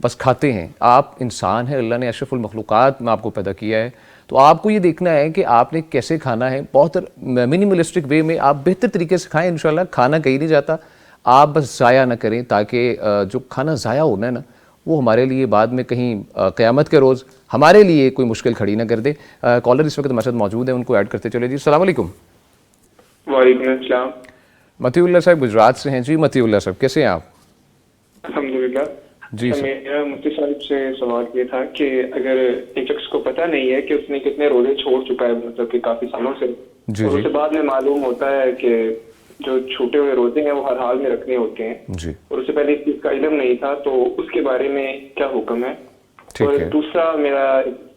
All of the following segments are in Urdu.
بس کھاتے ہیں. آپ انسان ہیں, اللہ نے اشرف المخلوقات میں آپ کو پیدا کیا ہے, تو آپ کو یہ دیکھنا ہے کہ آپ نے کیسے کھانا ہے. بہت منیملسٹک وے میں آپ بہتر طریقے سے کھائیں. انشاءاللہ کھانا کہیں نہیں جاتا, آپ بس ضائع نہ کریں, تاکہ جو کھانا ضائع ہونا ہے نا وہ ہمارے لیے بعد میں کہیں قیامت کے روز ہمارے لیے کوئی مشکل کھڑی نہ کر دے. کالر اس وقت ہمارے ساتھ موجود ہیں, ان کو ایڈ کرتے چلے جی. السلام علیکم. وعلیکم السلام. متی اللہ صاحب گجرات سے ہیں جی. متی اللہ صاحب کیسے ہیں آپ؟ الحمدللہ. جی سر. میرا مفتی صاحب سے سوال یہ تھا کہ اگر ایک شخص کو پتہ نہیں ہے کہ اس نے کتنے روزے چھوڑ چکا ہے, مطلب کہ کافی سالوں سے, جی اور اسے بعد میں معلوم ہوتا ہے کہ جو چھوٹے ہوئے روزے ہیں وہ ہر حال میں رکھنے ہوتے ہیں, جی اور اسے پہلے اس چیز کا علم نہیں تھا, تو اس کے بارے میں کیا حکم ہے؟ ٹھیک اور ہے. دوسرا میرا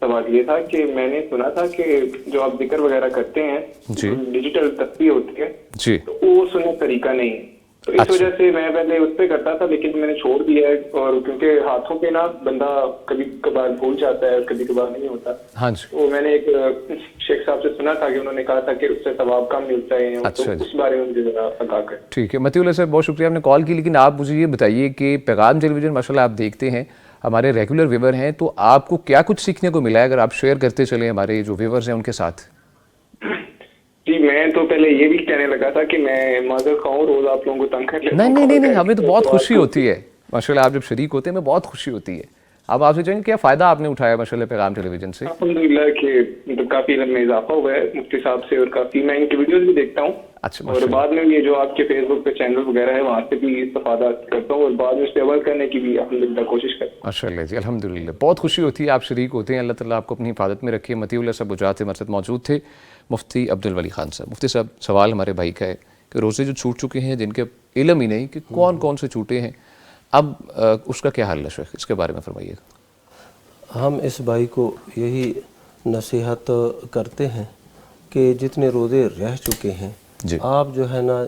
سوال یہ تھا کہ میں نے سنا تھا کہ جو آپ ذکر وغیرہ کرتے ہیں, جی ڈیجیٹل تسبیح ہوتی ہے, جی تو وہ سنت طریقہ نہیں ہے, تو اس وجہ سے میں پہلے اس پہ کرتا تھا, لیکن میں نے چھوڑ دیا ہے. اور کیونکہ ہاتھوں پہ نا بندہ کبھی کبھار بھول جاتا ہے, کبھی کبھار نہیں ہوتا. ہاں جی. تو میں نے ایک شیخ صاحب سے سنا تھا کہ انہوں نے کہا تھا کہ اس سے ثواب کم ملتا ہے, تو اچھا جی. اس بارے میں مجھے ذرا آگاہ کریں. ٹھیک ہے متی اللہ صاحب, بہت شکریہ آپ نے کال کی. لیکن آپ مجھے یہ بتائیے کہ پیغام ٹیلی ویژن ماشاءاللہ آپ دیکھتے ہیں, ہمارے ریگولر ویور ہیں, تو آپ کو کیا کچھ سیکھنے کو ملا ہے اگر آپ شیئر کرتے چلیں ہمارے جو ویورز ہیں ان کے ساتھ؟ جی میں تو پہلے یہ بھی کہنے لگا تھا کہ میں معذر خواہ روز آپ لوگوں کو تنگ کر لیتا ہوں. نہیں, ہمیں تو بہت خوشی ہوتی ہے ماشاءاللہ, آپ جب شریک ہوتے ہیں ہمیں بہت خوشی ہوتی ہے. اب آپ سے جائیں کیا فائدہ آپ نے اٹھایا ماشاءاللہ پیغام ٹیلی ویژن سے؟ الحمدللہ کہ کافی علم میں اضافہ ہوا ہے مفتی صاحب سے, اور کافی میں ان کی ویڈیوز بھی دیکھتا ہوں, اچھا اور بعد میں یہ جو آپ کے فیس بک پہ چینل وغیرہ ہے وہاں سے بھی استفادہ کرتا ہوں, اور بعد میں اس پہ عمل کرنے کی بھی الحمدللہ کوشش کرتا ہوں. ماشاء اللہ جی, الحمدللہ بہت خوشی ہوتی ہے, آپ شریک ہوتے ہیں. اللہ تعالیٰ آپ کو اپنی حفاظت میں رکھے. متی اللہ صاحب گجرات سے ہمارے ساتھ موجود تھے. مفتی عبد الولی خان صاحب. مفتی صاحب سوال ہمارے بھائی کا ہے کہ روزے جو چھوٹ چکے ہیں جن کے علم ہی نہیں کہ کون کون سے چھوٹے ہیں, اب اس کا کیا حل ہے شیخ, اس کے بارے میں فرمائیے. ہم اس بھائی کو یہی نصیحت کرتے ہیں کہ جتنے روزے رہ چکے ہیں جی آپ جو ہے نا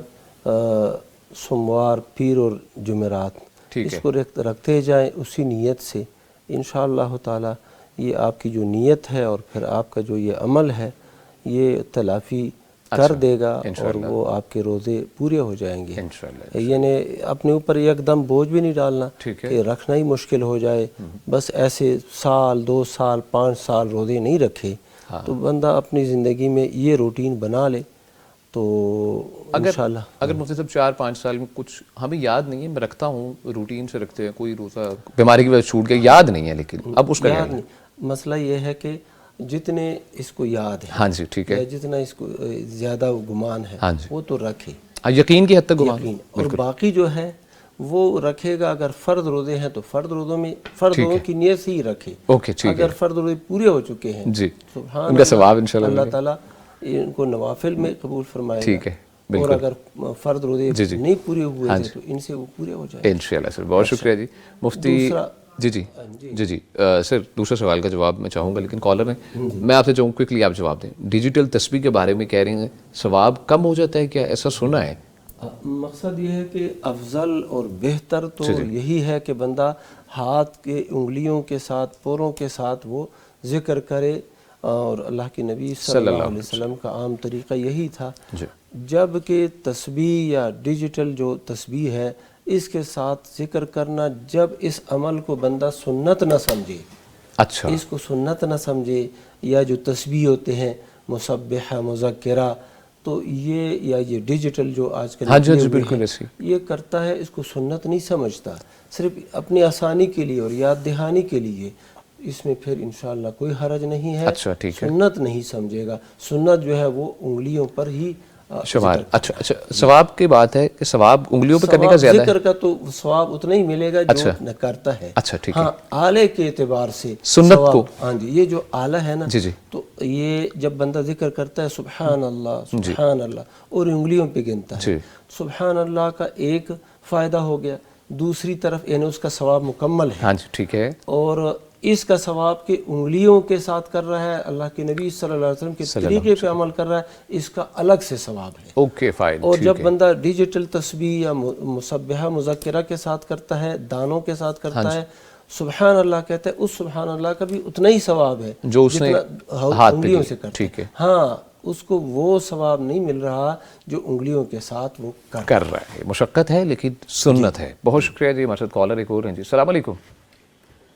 سوموار, پیر اور جمعرات اس کو رکھتے جائیں اسی نیت سے. انشاءاللہ تعالی یہ آپ کی جو نیت ہے اور پھر آپ کا جو یہ عمل ہے یہ تلافی کر دے گا, اور وہ آپ کے روزے پورے ہو جائیں گے. یعنی اپنے اوپر ایک دم بوجھ بھی نہیں ڈالنا کہ رکھنا ہی مشکل ہو جائے. بس ایسے سال 2 سال 5 سال روزے نہیں رکھے, تو بندہ اپنی زندگی میں یہ روٹین بنا لے تو انشاءاللہ. اگر مفتی صاحب 4-5 سال میں کچھ ہمیں یاد نہیں ہے, میں رکھتا ہوں روٹین سے رکھتے ہیں, کوئی روزہ بیماری کی وجہ سے چھوٹ گیا, یاد نہیں ہے, لیکن اب اس کا یاد نہیں. مسئلہ یہ ہے کہ جتنے اس کو یاد ہے, ہاں جی ٹھیک ہے, یا جتنا اس کو زیادہ گمان ہے وہ تو رکھے, یقین کی حد تک گمان, اور باقی جو ہے وہ رکھے گا. اگر فرض روزے ہیں تو فرض روزوں میں فرض روزوں کی نیت سے ہی رکھے. اگر فرض روزے پورے ہو چکے ہیں جی سبحان ان کا ثواب انشاءاللہ اللہ تعالیٰ ان کو نوافل میں قبول فرمائے ٹھیک ہے. اور اگر فرض روزے نہیں پورے ہوئے تھے تو ان سے وہ پورے ہو جائیں انشاءاللہ. سر بہت شکریہ جی. مفتی جی سر دوسرا سوال کا جواب میں چاہوں گا, لیکن کالر ہیں, میں آپ سے چاہوں کوئکلی آپ جواب دیں. ڈیجیٹل تسبیح کے بارے میں کہہ رہے ہیں ثواب کم ہو جاتا ہے, کیا ایسا سنا ہے؟ مقصد یہ ہے کہ افضل اور بہتر تو یہی ہے کہ بندہ ہاتھ کے انگلیوں کے ساتھ پوروں کے ساتھ وہ ذکر کرے, اور اللہ کے نبی صلی اللہ علیہ وسلم کا عام طریقہ یہی تھا. جب کہ تسبیح یا ڈیجیٹل جو تسبیح ہے اس کے ساتھ ذکر کرنا, جب اس عمل کو بندہ سنت نہ سمجھے, اچھا اس کو سنت نہ سمجھے, یا جو تسبیح ہوتے ہیں مسبحہ مذکرہ, تو یہ ڈیجیٹل جو آج کل بالکل یہ کرتا ہے, اس کو سنت نہیں سمجھتا, صرف اپنی آسانی کے لیے اور یاد دہانی کے لیے. اس میں پھر انشاءاللہ کوئی حرج نہیں ہے. سنت نہیں سمجھے گا. سنت جو ہے وہ انگلیوں پر ہی شمار. اچھا ثواب کی بات ہے کہ ثواب انگلیوں پہ کرنے کا زیادہ ہے. ذکر کا تو ثواب اتنا ہی ملے گا جو کرتا ہے. اچھا ٹھیک ہے. ہاں آلے کے اعتبار سے سنت کو, ہاں جی یہ جو آلہ ہے نا, تو یہ جب بندہ ذکر کرتا ہے سبحان اللہ اور انگلیوں پہ گنتا ہے, سبحان اللہ کا ایک فائدہ ہو گیا, دوسری طرف یعنی اس کا ثواب مکمل ہے. ہاں جی ٹھیک ہے. اور اس کا ثواب کے انگلیوں کے ساتھ کر رہا ہے, اللہ کے نبی صلی اللہ علیہ وسلم کے طریقے پہ عمل کر رہا ہے, اس کا الگ سے ثواب ہے. Okay fine. اور جب بندہ ڈیجیٹل تسبیح یا مسبحہ مذکرہ کے ساتھ کرتا ہے, دانوں کے ساتھ کرتا ہے, سبحان اللہ کہتا ہے, اس سبحان اللہ کا بھی اتنا ہی ثواب ہے جو اس نے انگلیوں سے کرتا ہے. ہاں اس کو وہ ثواب نہیں مل رہا جو انگلیوں کے ساتھ وہ کر رہا ہے. مشقت ہے لیکن سنت ہے. بہت شکریہ جی. ہمارے ساتھ کالر ایک اور ہیں جی. السلام علیکم.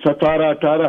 17-18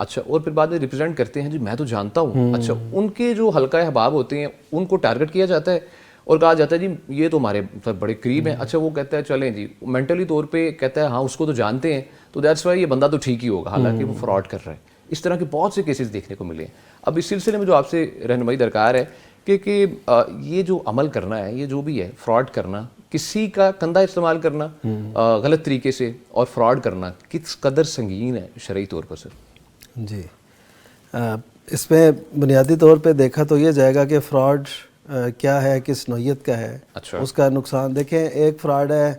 اچھا، اور پھر بعد میں ریپرزینٹ کرتے ہیں جی میں تو جانتا ہوں. اچھا، ان کے جو حلقہ احباب ہوتے ہیں ان کو ٹارگٹ کیا جاتا ہے اور کہا جاتا ہے جی یہ تو ہمارے بڑے قریب ہیں. اچھا، وہ کہتا ہے چلیں جی مینٹلی طور پہ کہتا ہے ہاں اس کو تو جانتے ہیں تو دیٹس وائی یہ بندہ تو ٹھیک ہی ہوگا، حالانکہ وہ فراڈ کر رہا ہے. اس طرح کے بہت سے کیسز دیکھنے کو ملے ہیں. اب اس سلسلے میں جو آپ سے رہنمائی درکار ہے کہ یہ جو عمل کرنا ہے، یہ جو بھی ہے فراڈ کرنا، کسی کا کندھا استعمال کرنا غلط طریقے سے اور فراڈ کرنا کس قدر سنگین ہے شرعی طور پر سر؟ جی، اس میں بنیادی طور پہ دیکھا تو یہ جائے گا کہ فراڈ کیا ہے، کس نوعیت کا ہے، اس کا نقصان. دیکھیں، ایک فراڈ ہے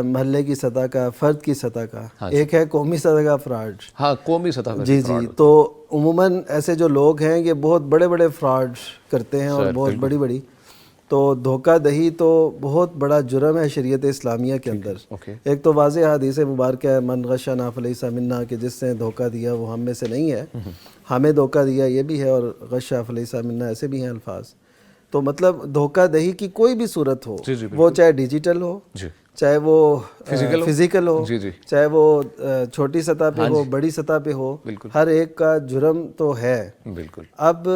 محلے کی سطح کا، فرد کی سطح کا، ایک ہے قومی سطح کا فراڈ. ہاں، قومی سطح پر. جی جی. تو عموماً ایسے جو لوگ ہیں یہ بہت بڑے بڑے فراڈ کرتے ہیں اور بہت بڑی بڑی. تو دھوکہ دہی تو بہت بڑا جرم ہے شریعت اسلامیہ کے اندر. ایک تو واضح حدیث مبارکہ ہے من غشنا فلیس منا، کہ جس نے دھوکہ دیا وہ ہم میں سے نہیں ہے. ہمیں دھوکہ دیا یہ بھی ہے، اور غشا فلیس منا ایسے بھی ہیں الفاظ. تو مطلب دھوکہ دہی کی کوئی بھی صورت ہو، وہ چاہے ڈیجیٹل ہو، چاہے وہ فزیکل ہو، چاہے وہ چھوٹی سطح پہ ہو، بڑی سطح پہ ہو، ہر ایک کا جرم تو ہے. بالکل. اب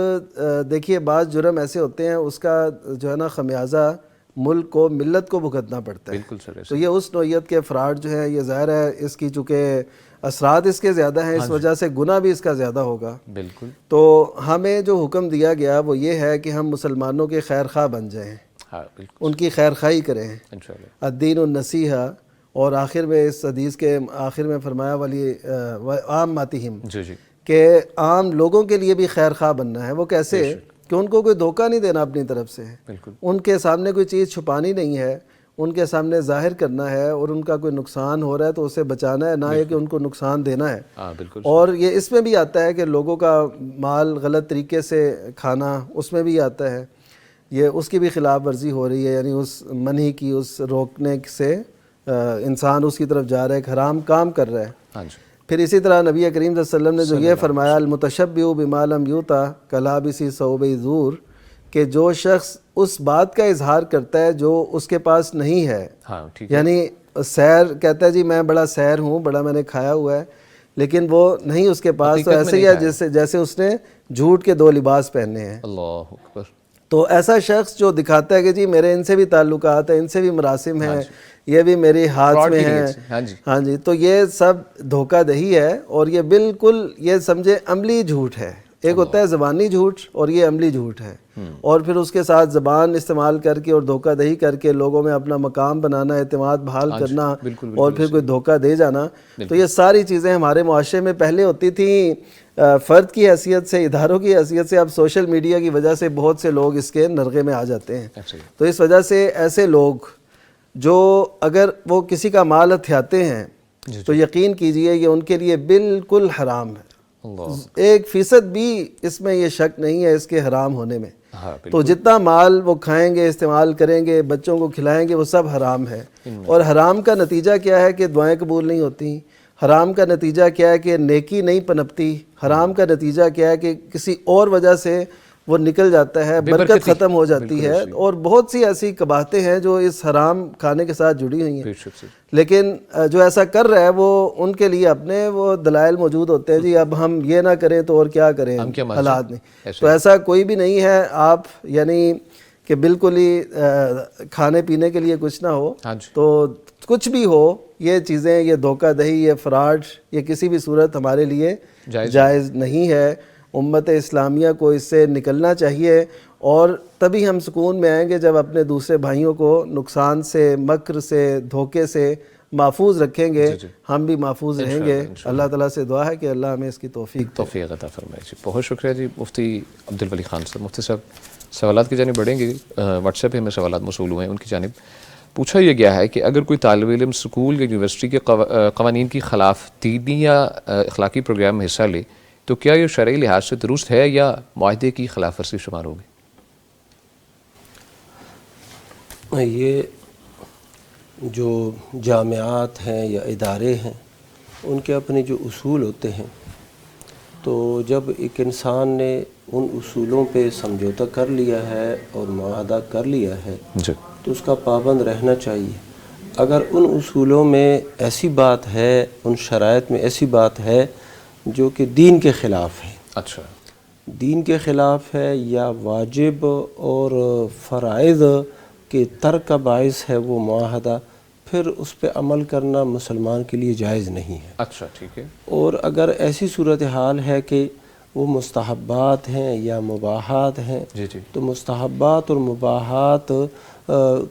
دیکھیے بعض جرم ایسے ہوتے ہیں اس کا جو ہے نا خمیازہ ملک کو، ملت کو بھگتنا پڑتا ہے. بالکل سر. تو یہ اس نوعیت کے فراڈ جو ہے، یہ ظاہر ہے اس کی چونکہ اثرات اس کے زیادہ ہیں، اس وجہ سے گناہ بھی اس کا زیادہ ہوگا. بالکل. تو ہمیں جو حکم دیا گیا وہ یہ ہے کہ ہم مسلمانوں کے خیر خواہ بن جائیں، ان کی خیر خواہی کریں. الدین النصیحہ. اور آخر میں اس حدیث کے آخر میں فرمایا والی عاماتہم، کہ عام لوگوں کے لیے بھی خیر خواہ بننا ہے. وہ کیسے؟ کہ ان کو کوئی دھوکہ نہیں دینا اپنی طرف سے، ان کے سامنے کوئی چیز چھپانی نہیں ہے، ان کے سامنے ظاہر کرنا ہے، اور ان کا کوئی نقصان ہو رہا ہے تو اسے بچانا ہے، نہ یہ کہ ان کو نقصان دینا ہے. اور یہ اس میں بھی آتا ہے کہ لوگوں کا مال غلط طریقے سے کھانا، اس میں بھی آتا ہے. یہ اس کی بھی خلاف ورزی ہو رہی ہے، یعنی اس منہی کی، اس روکنے سے انسان اس کی طرف جا رہا ہے، ایک حرام کام کر رہا ہے. پھر اسی طرح نبی کریم صلی اللہ علیہ وسلم نے جو یہ فرمایا المتشبع بما لم یؤتا کلابس ثوب زور، کہ جو شخص اس بات کا اظہار کرتا ہے جو اس کے پاس نہیں ہے. یعنی سیر کہتا ہے جی میں بڑا سیر ہوں، بڑا میں نے کھایا ہوا ہے، لیکن وہ نہیں اس کے پاس. تو ایسے ہی ہے جیسے اس نے جھوٹ کے دو لباس پہنے ہیں. اللہ اکبر. تو ایسا شخص جو دکھاتا ہے کہ جی میرے ان سے بھی تعلقات ہیں، ان سے بھی مراسم ہیں، یہ بھی میری ہاتھ میں ہیں، ہاں جی، تو یہ سب دھوکہ دہی ہے. اور یہ بالکل یہ سمجھے عملی جھوٹ ہے. ایک ہوتا ہے زبانی جھوٹ اور یہ عملی جھوٹ ہے. اور پھر اس کے ساتھ زبان استعمال کر کے اور دھوکہ دہی کر کے لوگوں میں اپنا مقام بنانا، اعتماد بحال کرنا، اور پھر کوئی دھوکہ دے جانا. تو یہ ساری چیزیں ہمارے معاشرے میں پہلے ہوتی تھیں فرد کی حیثیت سے، اداروں کی حیثیت سے. اب سوشل میڈیا کی وجہ سے بہت سے لوگ اس کے نرغے میں آ جاتے ہیں. تو اس وجہ سے ایسے لوگ جو اگر وہ کسی کا مال ہتھیاتے ہیں تو یقین کیجئے یہ ان کے لیے بالکل حرام ہے. 1% بھی اس میں یہ شک نہیں ہے اس کے حرام ہونے میں. تو جتنا مال وہ کھائیں گے، استعمال کریں گے، بچوں کو کھلائیں گے، وہ سب حرام ہے. اور حرام کا نتیجہ کیا ہے کہ دعائیں قبول نہیں ہوتی. حرام کا نتیجہ کیا ہے کہ نیکی نہیں پنپتی. حرام کا نتیجہ کیا ہے کہ کسی اور وجہ سے وہ نکل جاتا ہے، برکت ختم ہو جاتی ہے. اور بہت سی ایسی قباحتیں ہیں جو اس حرام کھانے کے ساتھ جڑی ہوئی ہیں. لیکن جو ایسا کر رہا ہے وہ ان کے لیے اپنے وہ دلائل موجود ہوتے ہیں. جی اب ہم یہ نہ کریں تو اور کیا کریں، حالات نہیں. تو ایسا کوئی بھی نہیں ہے. آپ یعنی کہ بالکل ہی کھانے پینے کے لیے کچھ نہ ہو تو کچھ بھی ہو، یہ چیزیں، یہ دھوکہ دہی، یہ فراڈ، یہ کسی بھی صورت ہمارے لیے جائز نہیں ہے. امت اسلامیہ کو اس سے نکلنا چاہیے، اور تبھی ہم سکون میں آئیں گے جب اپنے دوسرے بھائیوں کو نقصان سے، مکر سے، دھوکے سے محفوظ رکھیں گے، ہم بھی محفوظ رہیں گے. اللہ تعالیٰ سے دعا ہے کہ اللہ ہمیں اس کی توفیق عطا فرمائے. جی بہت شکریہ جی مفتی عبدالولی خان صاحب. مفتی صاحب سوالات کی جانب بڑھیں گے. واٹس ایپ پہ ہمیں سوالات موصول ہوئے ہیں، ان کی جانب پوچھا یہ گیا ہے کہ اگر کوئی طالب علم اسکول یا یونیورسٹی کے قوانین کی خلاف دینی یا اخلاقی پروگرام میں حصہ لے تو کیا یہ شرعی لحاظ سے درست ہے یا معاہدے کی خلاف ورزی شمار ہوگی؟ یہ جو جامعات ہیں یا ادارے ہیں ان کے اپنے جو اصول ہوتے ہیں، تو جب ایک انسان نے ان اصولوں پہ سمجھوتا کر لیا ہے اور معاہدہ کر لیا ہے تو اس کا پابند رہنا چاہیے. اگر ان اصولوں میں ایسی بات ہے، ان شرائط میں ایسی بات ہے جو کہ دین کے خلاف ہے، اچھا دین کے خلاف ہے یا واجب اور فرائض کے ترک کا باعث ہے وہ معاہدہ، پھر اس پہ عمل کرنا مسلمان کے لیے جائز نہیں ہے۔ اچھا ٹھیک ہے، اور اگر ایسی صورتحال ہے کہ وہ مستحبات ہیں یا مباحات ہیں، جی جی تو مستحبات اور مباحات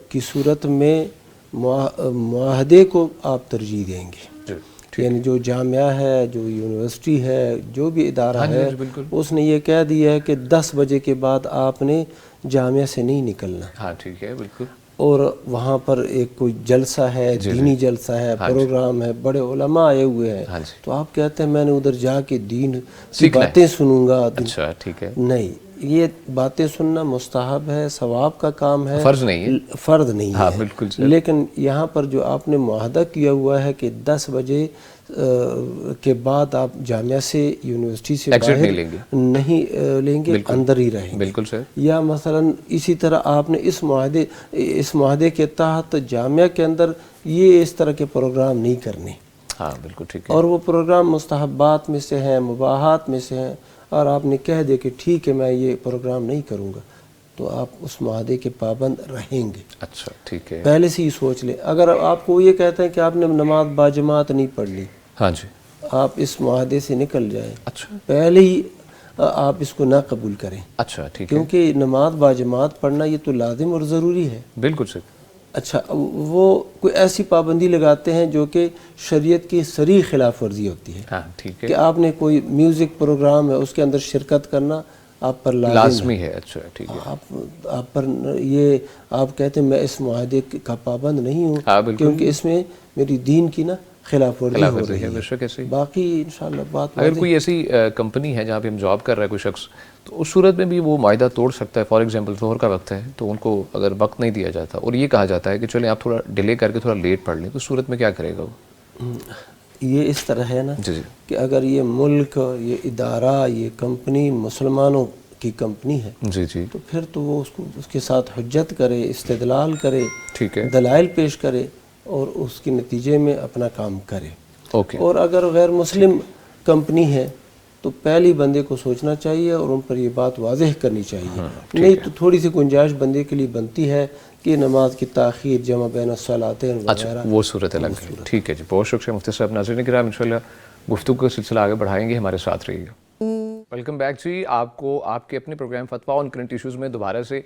کی صورت میں معاہدے کو آپ ترجیح دیں گے، جی یعنی جو جامعہ ہے، جو یونیورسٹی ہے، جو بھی ادارہ ہے، بالکل، اس نے یہ کہہ دیا ہے کہ 10 بجے کے بعد آپ نے جامعہ سے نہیں نکلنا، ہاں ٹھیک ہے بالکل، اور وہاں پر ایک کوئی جلسہ ہے، دینی جلسہ ہے، پروگرام ہے، بڑے علماء آئے ہوئے ہیں، ہاں جی، تو آپ کہتے ہیں میں نے ادھر جا کے دین کی باتیں سنوں گا۔ اچھا ٹھیک ہے، نہیں، یہ باتیں سننا مستحب ہے، ثواب کا کام ہے، فرض نہیں ہے، فرض نہیں ہاں ہے، بالکل، لیکن یہاں پر جو آپ نے معاہدہ کیا ہوا ہے کہ 10 بجے کے بعد آپ جامعہ سے، یونیورسٹی سے باہر نہیں لیں گے، اندر ہی رہیں گے، بالکل سر، یا مثلا اسی طرح آپ نے اس معاہدے کے تحت جامعہ کے اندر یہ اس طرح کے پروگرام نہیں کرنے، ہاں بالکل ٹھیک ہے، اور وہ پروگرام مستحبات میں سے ہیں، مباحات میں سے ہیں، اور آپ نے کہہ دیا کہ ٹھیک ہے میں یہ پروگرام نہیں کروں گا، تو آپ اس معاہدے کے پابند رہیں گے۔ اچھا ٹھیک ہے، پہلے سے ہی سوچ لیں۔ اگر آپ کو یہ کہتے ہیں کہ آپ نے نماز باجماعت نہیں پڑھ لی، ہاں جی، آپ اس معاہدے سے نکل جائیں، اچھا پہلے ہی آپ اس کو نہ قبول کریں، اچھا ٹھیک ہے، کیونکہ نماز باجماعت پڑھنا یہ تو لازم اور ضروری ہے۔ بالکل سر، اچھا، وہ کوئی ایسی پابندی لگاتے ہیں جو کہ شریعت کی صریح خلاف ورزی ہوتی ہے، ہاں ٹھیک ہے، کہ آپ نے کوئی میوزک پروگرام ہے اس کے اندر شرکت کرنا آپ پر لازمی ہے، اچھا ٹھیک ہے، آپ پر یہ آپ کہتے ہیں میں اس معاہدے کا پابند نہیں ہوں، ہاں بالکل، کیونکہ اس میں میری دین کی نا خلاف ورزی ہو رہی ہے۔ بے شک ایسے ہی، باقی انشاءاللہ بات اگر کوئی ایسی کمپنی ہے جہاں پہ ہم جاب کر رہا ہے کوئی شخص، تو اس صورت میں بھی وہ معاہدہ توڑ سکتا ہے۔ فار ایگزامپل ظہر کا وقت ہے تو ان کو اگر وقت نہیں دیا جاتا اور یہ کہا جاتا ہے کہ چلیں آپ تھوڑا ڈیلے کر کے تھوڑا لیٹ پڑھ لیں، تو اس صورت میں کیا کرے گا وہ؟ یہ اس طرح ہے نا جی جی، کہ اگر یہ ملک، یہ ادارہ، یہ کمپنی مسلمانوں کی کمپنی ہے، جی جی، تو پھر تو وہ اس کے ساتھ حجت کرے، استدلال کرے، ٹھیک ہے، دلائل پیش کرے اور اس کے نتیجے میں اپنا کام کرے۔ اوکے، اور اگر غیر مسلم کمپنی ہے تو پہلی بندے کو سوچنا چاہیے اور ان پر یہ بات واضح کرنی چاہیے، نہیں تو تھوڑی سی گنجائش بندے کے لیے بنتی ہے کہ نماز کی تاخیر، جمع بین الصلاتین وغیرہ، وہ صورت الگ ہے۔ ٹھیک ہے جی، بہت شکریہ مفتی صاحب۔ ناظرین کرام، انشاءاللہ گفتگو کا سلسلہ آگے بڑھائیں گے، ہمارے ساتھ رہیے گا۔ ویلکم بیک جی، آپ کو آپ کے اپنے پروگرام فتویٰ آن کرنٹ ایشوز میں دوبارہ سے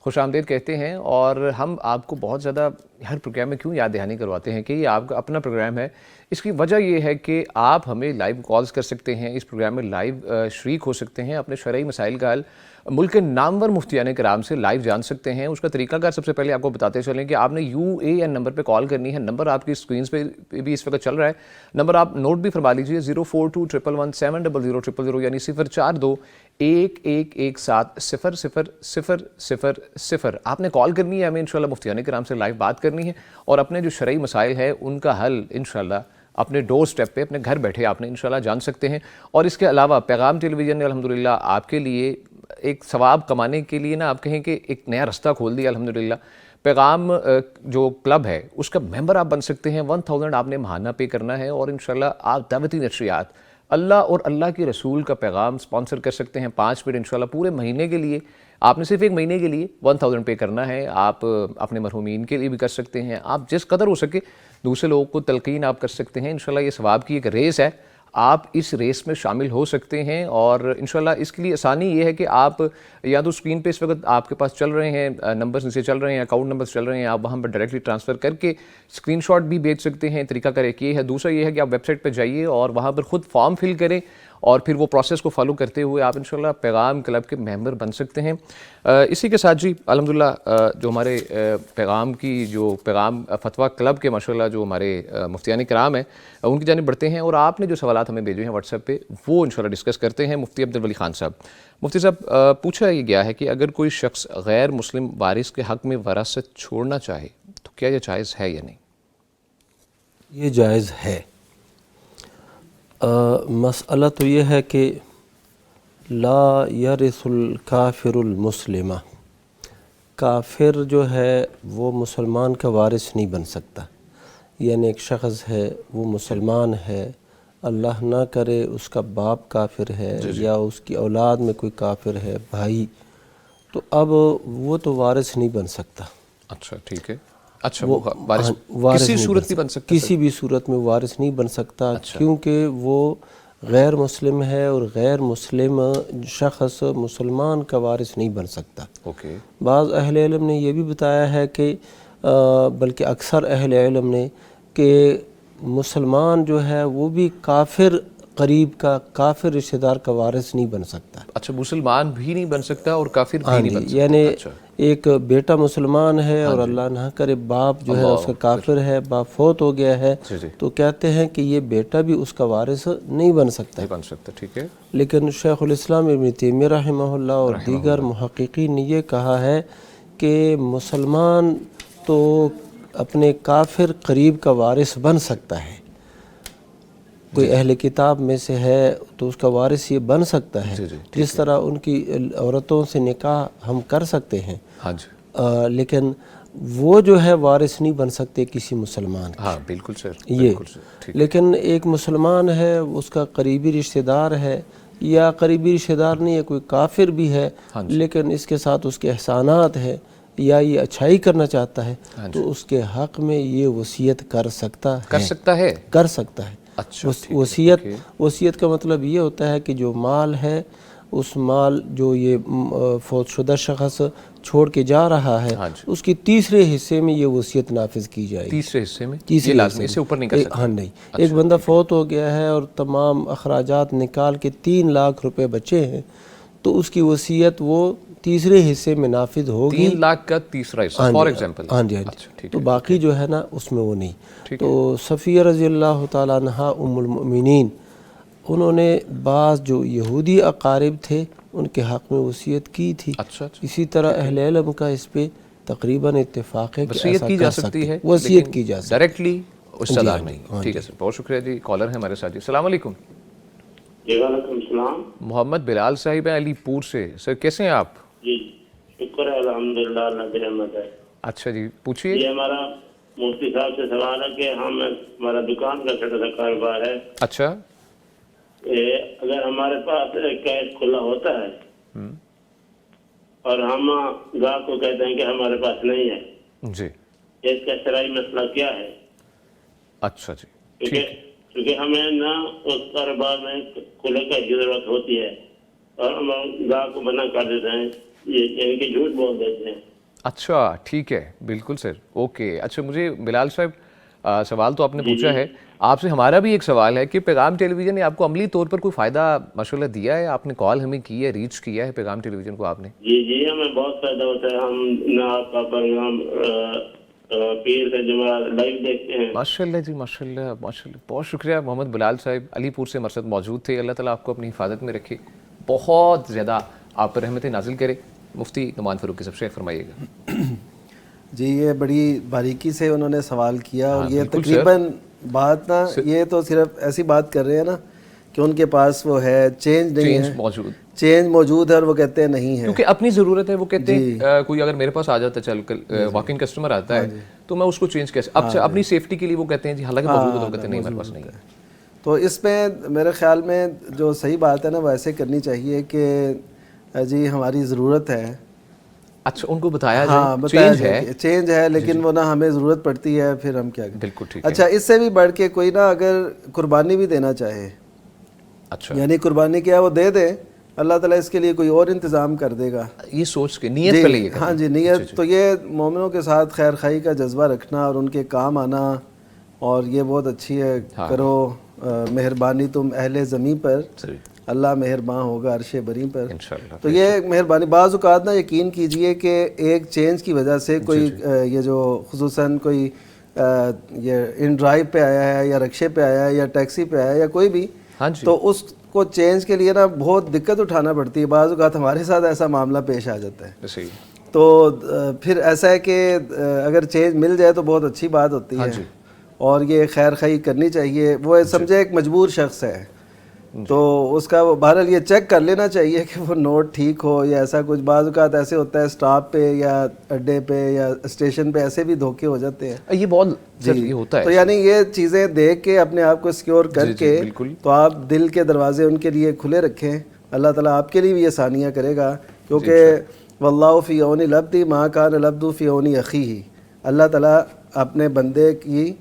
خوش آمدید کہتے ہیں، اور ہم آپ کو بہت زیادہ ہر پروگرام میں کیوں یاد دہانی کرواتے ہیں کہ یہ آپ کا اپنا پروگرام ہے۔ اس کی وجہ یہ ہے کہ آپ ہمیں لائیو کالز کر سکتے ہیں، اس پروگرام میں لائیو شریک ہو سکتے ہیں، اپنے شرعی مسائل کا حل ملک کے نامور مفتیان کرام سے لائیو جان سکتے ہیں۔ اس کا طریقہ کار سب سے پہلے آپ کو بتاتے چلیں کہ آپ نے UAN نمبر پہ کال کرنی ہے۔ نمبر آپ کی اسکرینس پہ بھی اس وقت چل رہا ہے، نمبر آپ نوٹ بھی فرما لیجیے، 0421117000، یعنی 0421170000۔ آپ نے کال کرنی ہے، ہمیں انشاءاللہ مفتیان کرام سے لائیو بات کرنی ہے، اور اپنے جو شرعی مسائل ہے ان کا حل انشاءاللہ اپنے ڈور سٹیپ پہ، اپنے گھر بیٹھے آپ نے انشاءاللہ جان سکتے ہیں۔ اور اس کے علاوہ پیغام ٹیلی ویژن نے الحمدللہ آپ کے لیے ایک ثواب کمانے کے لیے نا، آپ کہیں کہ ایک نیا رستہ کھول دیا الحمدللہ۔ پیغام جو کلب ہے اس کا ممبر آپ بن سکتے ہیں، 1000 آپ نے ماہانہ پے کرنا ہے، اور انشاءاللہ آپ دعوتی نشریات، اللہ اور اللہ کے رسول کا پیغام سپانسر کر سکتے ہیں 5 منٹ انشاءاللہ پورے مہینے کے لیے۔ آپ نے صرف ایک مہینے کے لیے 1000 پے کرنا ہے۔ آپ اپنے مرحومین کے لیے بھی کر سکتے ہیں، آپ جس قدر ہو سکے دوسرے لوگوں کو تلقین آپ کر سکتے ہیں۔ انشاءاللہ یہ ثواب کی ایک ریس ہے، آپ اس ریس میں شامل ہو سکتے ہیں، اور انشاءاللہ اس کے لیے آسانی یہ ہے کہ آپ یا تو اسکرین پہ اس وقت آپ کے پاس چل رہے ہیں نمبرز نیچے چل رہے ہیں، اکاؤنٹ نمبرز چل رہے ہیں، آپ وہاں پر ڈائریکٹلی ٹرانسفر کر کے اسکرین شاٹ بھی بھیج سکتے ہیں۔ طریقہ کار ایک یہ ہے۔ دوسرا یہ ہے کہ آپ ویب سائٹ پہ جائیے اور وہاں پر خود فارم فل کریں، اور پھر وہ پروسیس کو فالو کرتے ہوئے آپ انشاءاللہ پیغام کلب کے ممبر بن سکتے ہیں۔ اسی کے ساتھ جی الحمدللہ جو ہمارے پیغام کی جو پیغام فتویٰ کلب کے ماشاءاللہ جو ہمارے مفتیان کرام ہیں ان کی جانب بڑھتے ہیں، اور آپ نے جو سوالات ہمیں بھیجے ہیں واٹس ایپ پہ وہ انشاءاللہ ڈسکس کرتے ہیں۔ مفتی عبدالولی خان صاحب، مفتی صاحب پوچھا یہ گیا ہے کہ اگر کوئی شخص غیر مسلم وارث کے حق میں وراثت چھوڑنا چاہے تو کیا یہ جائز ہے یا نہیں؟ یہ جائز ہے۔ مسئلہ تو یہ ہے کہ لا یرث الکافر المسلمہ، کافر جو ہے وہ مسلمان کا وارث نہیں بن سکتا۔ یعنی ایک شخص ہے وہ مسلمان ہے اللہ نہ کرے اس کا باپ کافر ہے یا اس کی اولاد میں کوئی کافر ہے بھائی، تو اب وہ تو وارث نہیں بن سکتا. اچھا ٹھیک ہے. اچھا وہ وارث کسی صورت نہیں بن سکتا؟ کسی بھی صورت میں وارث نہیں بن سکتا، کیونکہ وہ غیر مسلم ہے، اور غیر مسلم شخص مسلمان کا وارث نہیں بن سکتا. اوکے. بعض اہل علم نے یہ بھی بتایا ہے کہ بلکہ اکثر اہل علم نے کہ مسلمان جو ہے وہ بھی کافر قریب کا، کافر رشتہ دار کا وارث نہیں بن سکتا. اچھا مسلمان بھی نہیں بن سکتا اور کافر بھی نہیں بن سکتا. یعنی ایک بیٹا مسلمان ہے اور اللہ نہ کرے باپ جو ہے اس کا کافر ہے، باپ فوت ہو گیا ہے، تو کہتے ہیں کہ یہ بیٹا بھی اس کا وارث نہیں بن سکتا. ٹھیک ہے. لیکن شیخ الاسلام ابن تیمیہ رحمہ اللہ اور دیگر محققین نے یہ کہا ہے کہ مسلمان تو اپنے کافر قریب کا وارث بن سکتا ہے. کوئی اہل کتاب میں سے ہے تو اس کا وارث یہ بن سکتا ہے، جس طرح ان کی عورتوں سے نکاح ہم کر سکتے ہیں، لیکن وہ جو ہے وارث نہیں بن سکتے کسی مسلمان کے. ہاں بالکل سر. یہ لیکن ایک مسلمان ہے، اس کا قریبی رشتہ دار ہے، یا قریبی رشتہ دار نہیں ہے، کوئی کافر بھی ہے لیکن اس کے ساتھ اس کے احسانات ہے یا یہ اچھائی کرنا چاہتا ہے، تو اس کے حق میں یہ وصیت کر سکتا ہے. اچھا. وصیت کا مطلب یہ ہوتا ہے کہ جو مال ہے، اس مال جو یہ فوت شدہ شخص چھوڑ کے جا رہا ہے، اس کی تیسرے حصے میں یہ وصیت نافذ کی جائے گی. تیسرے حصے میں؟ یہ لازمی، اس سے اوپر نہیں کر سکتے؟ ہاں نہیں. ایک بندہ فوت ہو گیا ہے اور تمام اخراجات نکال کے 3 لاکھ روپے بچے ہیں، تو اس کی وصیت وہ تیسرے حصے میں نافذ ہوگی. 3 لاکھ کا تیسرا حصہ فار ایگزامپل. ہاں جی. تو باقی جو ہے نا اس میں وہ نہیں. تو صفیہ رضی اللہ تعالیٰ عنہا ام المؤمنین، انہوں نے بعض جو یہودی اقارب تھے ان کے حق میں وصیت کی تھی. اسی طرح اہل علم کا اس پہ تقریباً اتفاق ہے کہ وصیت کی جا سکتی ہے، وصیت کی جا سکتی ہے ڈائریکٹلی رشتہ دار نہیں. ٹھیک ہے سر، بہت شکریہ جی. کالر ہے ہمارے ساتھ جی. السلام علیکم. جی وعلیکم السلام. محمد بلال صاحب ہیں علی پور سے. سر کیسے ہیں آپ؟ جی شکر ہے الحمدللہ، اللہ کی رحمت ہے. اچھا جی پوچھیے. یہ ہمارا مفتی صاحب سے سوال ہے کہ ہمارا دکان کا چھوٹا سا کاروبار ہے. اچھا. اگر ہمارے پاس کیش کھلا ہوتا ہے اور ہم گاہک کو کہتے ہیں کہ ہمارے پاس نہیں ہے جی، اس کا شرعی مسئلہ کیا ہے؟ اچھا جی. کیونکہ ہمیں نہ اس کاروبار میں کھلے کی ضرورت ہوتی ہے اور ہم گاہک کو منع کر دیتے ہیں، یعنی کہ جھوٹ بول دیتے ہیں. اچھا ٹھیک ہے، بالکل سر. اوکے. اچھا مجھے بلال صاحب سوال تو آپ نے پوچھا ہے، آپ سے ہمارا بھی ایک سوال ہے کہ پیغام ٹیلی ویژن نے آپ کو عملی طور پر کوئی فائدہ ماشاءاللہ دیا ہے؟ آپ نے کال ہمیں کی ہے، ریچ کیا ہے پیغام ٹیلی ویژن کو آپ نے؟ جی ہمیں بہت فائدہ ہوتا ہے. ہم نہ آپ کا پروگرام پیر کا جمعہ لائیو دیکھتے ہیں. ماشاءاللہ جی، ماشاءاللہ ماشاءاللہ. بہت شکریہ محمد بلال صاحب، علی پور سے مرصد موجود تھے. اللہ تعالیٰ آپ کو اپنی حفاظت میں رکھے، بہت زیادہ آپ پر رحمتیں نازل کرے. مفتی نعمان فاروقی صاحب شیخ فرمائیے گا. جی یہ بڑی باریکی سے انہوں نے سوال کیا، اور یہ تقریباً بات نا، یہ تو صرف ایسی بات کر رہے ہیں نا کہ ان کے پاس وہ ہے، چینج نہیں ہے، چینج موجود ہے اور وہ کہتے ہیں نہیں ہے، کیونکہ اپنی ضرورت ہے. وہ کہتے ہیں کوئی اگر میرے پاس آ جاتا ہے، چل واک ان کسٹمر آتا ہے تو میں اس کو چینج کیسے، اب اپنی سیفٹی کے لیے وہ کہتے ہیں جی، حالانکہ موجود ہے تو کہتے ہیں نہیں میرے پاس نہیں ہے. تو اس میں میرے خیال میں جو صحیح بات ہے نا وہ ایسے کرنی چاہیے کہ جی ہماری ضرورت ہے. اچھا ان کو بتایا جائے چینج ہے لیکن وہ نا ہمیں ضرورت پڑتی ہے، پھر ہم کیا کریں. بالکل ٹھیک. اچھا اس سے بھی بڑھ کے کوئی نا اگر قربانی بھی دینا چاہے، اچھا یعنی قربانی کیا وہ دے دے، اللہ تعالیٰ اس کے لیے کوئی اور انتظام کر دے گا. یہ سوچ کے نیت پہلے. ہاں جی نیت. تو یہ مومنوں کے ساتھ خیر خواہی کا جذبہ رکھنا اور ان کے کام آنا، اور یہ بہت اچھی ہے. کرو مہربانی تم اہل زمین پر، اللہ مہربان ہوگا عرش بری پر. تو یہ مہربانی. بعض اوقات نا یقین کیجئے کہ ایک چینج کی وجہ سے کوئی یہ جو خصوصاً کوئی یہ ان ڈرائیو پہ آیا ہے یا رکشے پہ آیا ہے یا ٹیکسی پہ آیا ہے یا کوئی بھی، تو اس کو چینج کے لیے نا بہت دقت اٹھانا پڑتی ہے. بعض اوقات ہمارے ساتھ ایسا معاملہ پیش آ جاتا ہے. تو پھر ایسا ہے کہ اگر چینج مل جائے تو بہت اچھی بات ہوتی ہے، اور یہ خیر خواہی کرنی چاہیے. وہ سمجھے ایک مجبور شخص ہے، تو اس کا وہ بہرحال یہ چیک کر لینا چاہیے کہ وہ نوٹ ٹھیک ہو یا ایسا کچھ. بعض اوقات ایسے ہوتا ہے اسٹاپ پہ یا اڈے پہ یا اسٹیشن پہ ایسے بھی دھوکے ہو جاتے ہیں. یہ بہت یہ ہوتا ہے. تو یعنی یہ چیزیں دیکھ کے اپنے آپ کو سیکیور کر کے تو آپ دل کے دروازے ان کے لیے کھلے رکھیں. اللہ تعالیٰ آپ کے لیے بھی یہ آسانیاں کرے گا, کیونکہ واللہ فی عون العبد ما کان العبد فی عون اخیہ. اللہ تعالیٰ اپنے بندے کی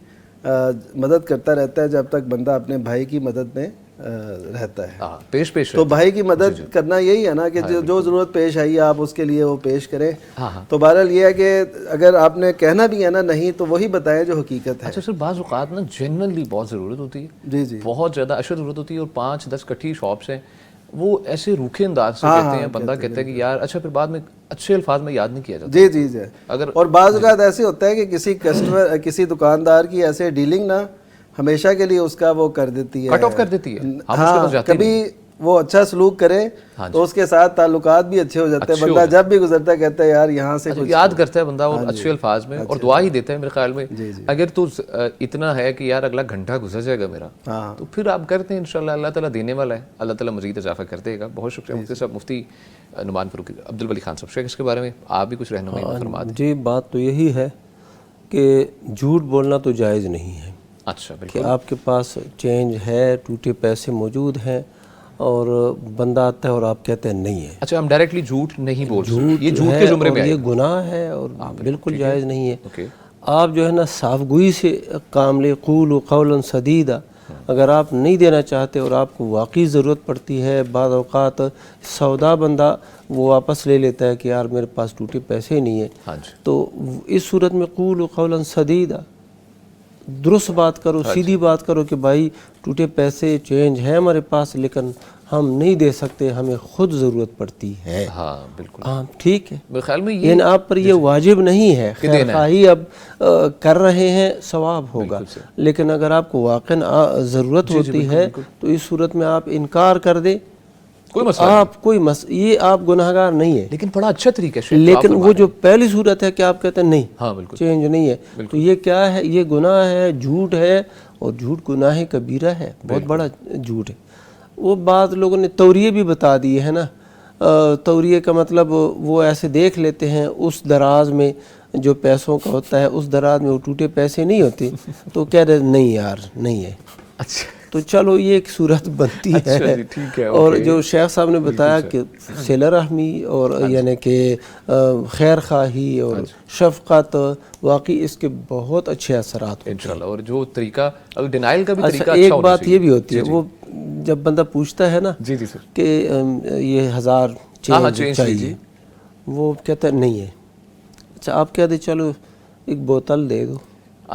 مدد کرتا رہتا ہے جب تک بندہ اپنے بھائی کی مدد میں رہتا ہے. پیش تو بھائی کی مدد کرنا یہی ہے نا کہ جو ضرورت پیش آئی ہے آپ اس کے لیے وہ پیش کریں. تو بہرحال یہ ہے کہ اگر آپ نے کہنا بھی ہے نا نہیں تو وہی بتائیں جو حقیقت ہے. اچھا سر, بعض اوقات نا جنرلی بہت ضرورت ہوتی ہے, جی بہت زیادہ اشد ضرورت ہوتی ہے, اور 5-10 کٹھی شاپس ہیں, وہ ایسے روکھے انداز سے کہتے ہیں, بندہ کہتا ہے کہ یار اچھا, پھر بعد میں اچھے الفاظ میں یاد نہیں کیا جاتا. جی اور بعض اوقات ایسے ہوتا ہے کہ کسی کسٹمر کسی دکاندار کی ایسے ڈیلنگ نا ہمیشہ کے لیے اس کا وہ کر دیتی ہے, کٹ آف کر دیتی ہے. ہاں, کبھی وہ اچھا سلوک کرے تو اس کے ساتھ تعلقات بھی اچھے ہو جاتے ہیں. بندہ جب بھی گزرتا ہے کہتا ہے یار یہاں سے یاد کرتا ہے بندہ, اور اچھے الفاظ میں, اور دعا ہی دیتا ہے میرے خیال میں. اگر تو اتنا ہے کہ یار اگلا گھنٹہ گزر جائے گا میرا, تو پھر آپ کرتے ہیں انشاءاللہ, اللہ تعالیٰ دینے والا ہے, اللہ تعالیٰ مزید اضافہ کر دے گا. بہت شکریہ مفتی صاحب, مفتی نعمان فاروقی عبدالولی خان صاحب. شیخ اس کے بارے میں آپ بھی کچھ رہنمائی فرما دیں. جی, بات تو یہی ہے کہ جھوٹ بولنا تو جائز نہیں ہے. اچھا, بالکل. کہ آپ کے پاس چینج ہے, ٹوٹے پیسے موجود ہیں, اور بندہ آتا ہے اور آپ کہتے ہیں نہیں ہے. اچھا, ہم ڈائریکٹلی جھوٹ نہیں بول سکتے, یہ جھوٹ کے زمرے میں یہ گناہ ہے اور بالکل جائز نہیں ہے. آپ جو ہے نا صاف گوئی سے کام لے, قولوا قولا سدیدا. اگر آپ نہیں دینا چاہتے اور آپ کو واقعی ضرورت پڑتی ہے, بعض اوقات سودا بندہ وہ واپس لے لیتا ہے کہ یار میرے پاس ٹوٹے پیسے ہی نہیں ہیں, تو اس صورت میں قولوا قولا سدیدا, درست بات کرو, سیدھی بات کرو کہ بھائی ٹوٹے پیسے چینج ہے ہمارے پاس لیکن ہم نہیں دے سکتے, ہمیں خود ضرورت پڑتی ہے. ہاں بالکل, ہاں ٹھیک ہے. میرے خیال میں لیکن آپ پر یہ واجب نہیں ہے, خیر خواہی اب کر رہے ہیں ثواب ہوگا, لیکن اگر آپ کو واقعا ضرورت ہوتی ہے تو اس صورت میں آپ انکار کر دیں, آپ یہ آپ گناہگار نہیں ہے. لیکن بڑا اچھا طریقہ ہے. لیکن وہ جو پہلی صورت ہے کہ آپ کہتے ہیں نہیں چینج نہیں ہے, تو یہ کیا ہے, یہ گناہ ہے, جھوٹ ہے, اور جھوٹ گناہ کبیرہ ہے, بہت بڑا جھوٹ ہے. وہ بعض لوگوں نے توریے بھی بتا دیے ہیں نا. توریے کا مطلب وہ ایسے دیکھ لیتے ہیں اس دراز میں جو پیسوں کا ہوتا ہے, اس دراز میں وہ ٹوٹے پیسے نہیں ہوتے, تو کہہ رہے نہیں یار نہیں ہے. اچھا, تو چلو یہ ایک صورت بنتی ہے. اور جو شیخ صاحب نے بتایا کہ صلہ رحمی اور یعنی کہ خیر خواہی اور شفقت, واقعی اس کے بہت اچھے اثرات ہوتے ہیں انشاءاللہ. اور جو طریقہ ڈینائل کا بھی طریقہ ایک بات یہ بھی ہوتی ہے, وہ جب بندہ پوچھتا ہے نا کہ یہ 1000 چینج چاہیے, وہ کہتا ہے نہیں ہے. اچھا, آپ کہہ دیں چلو ایک بوتل دے دو,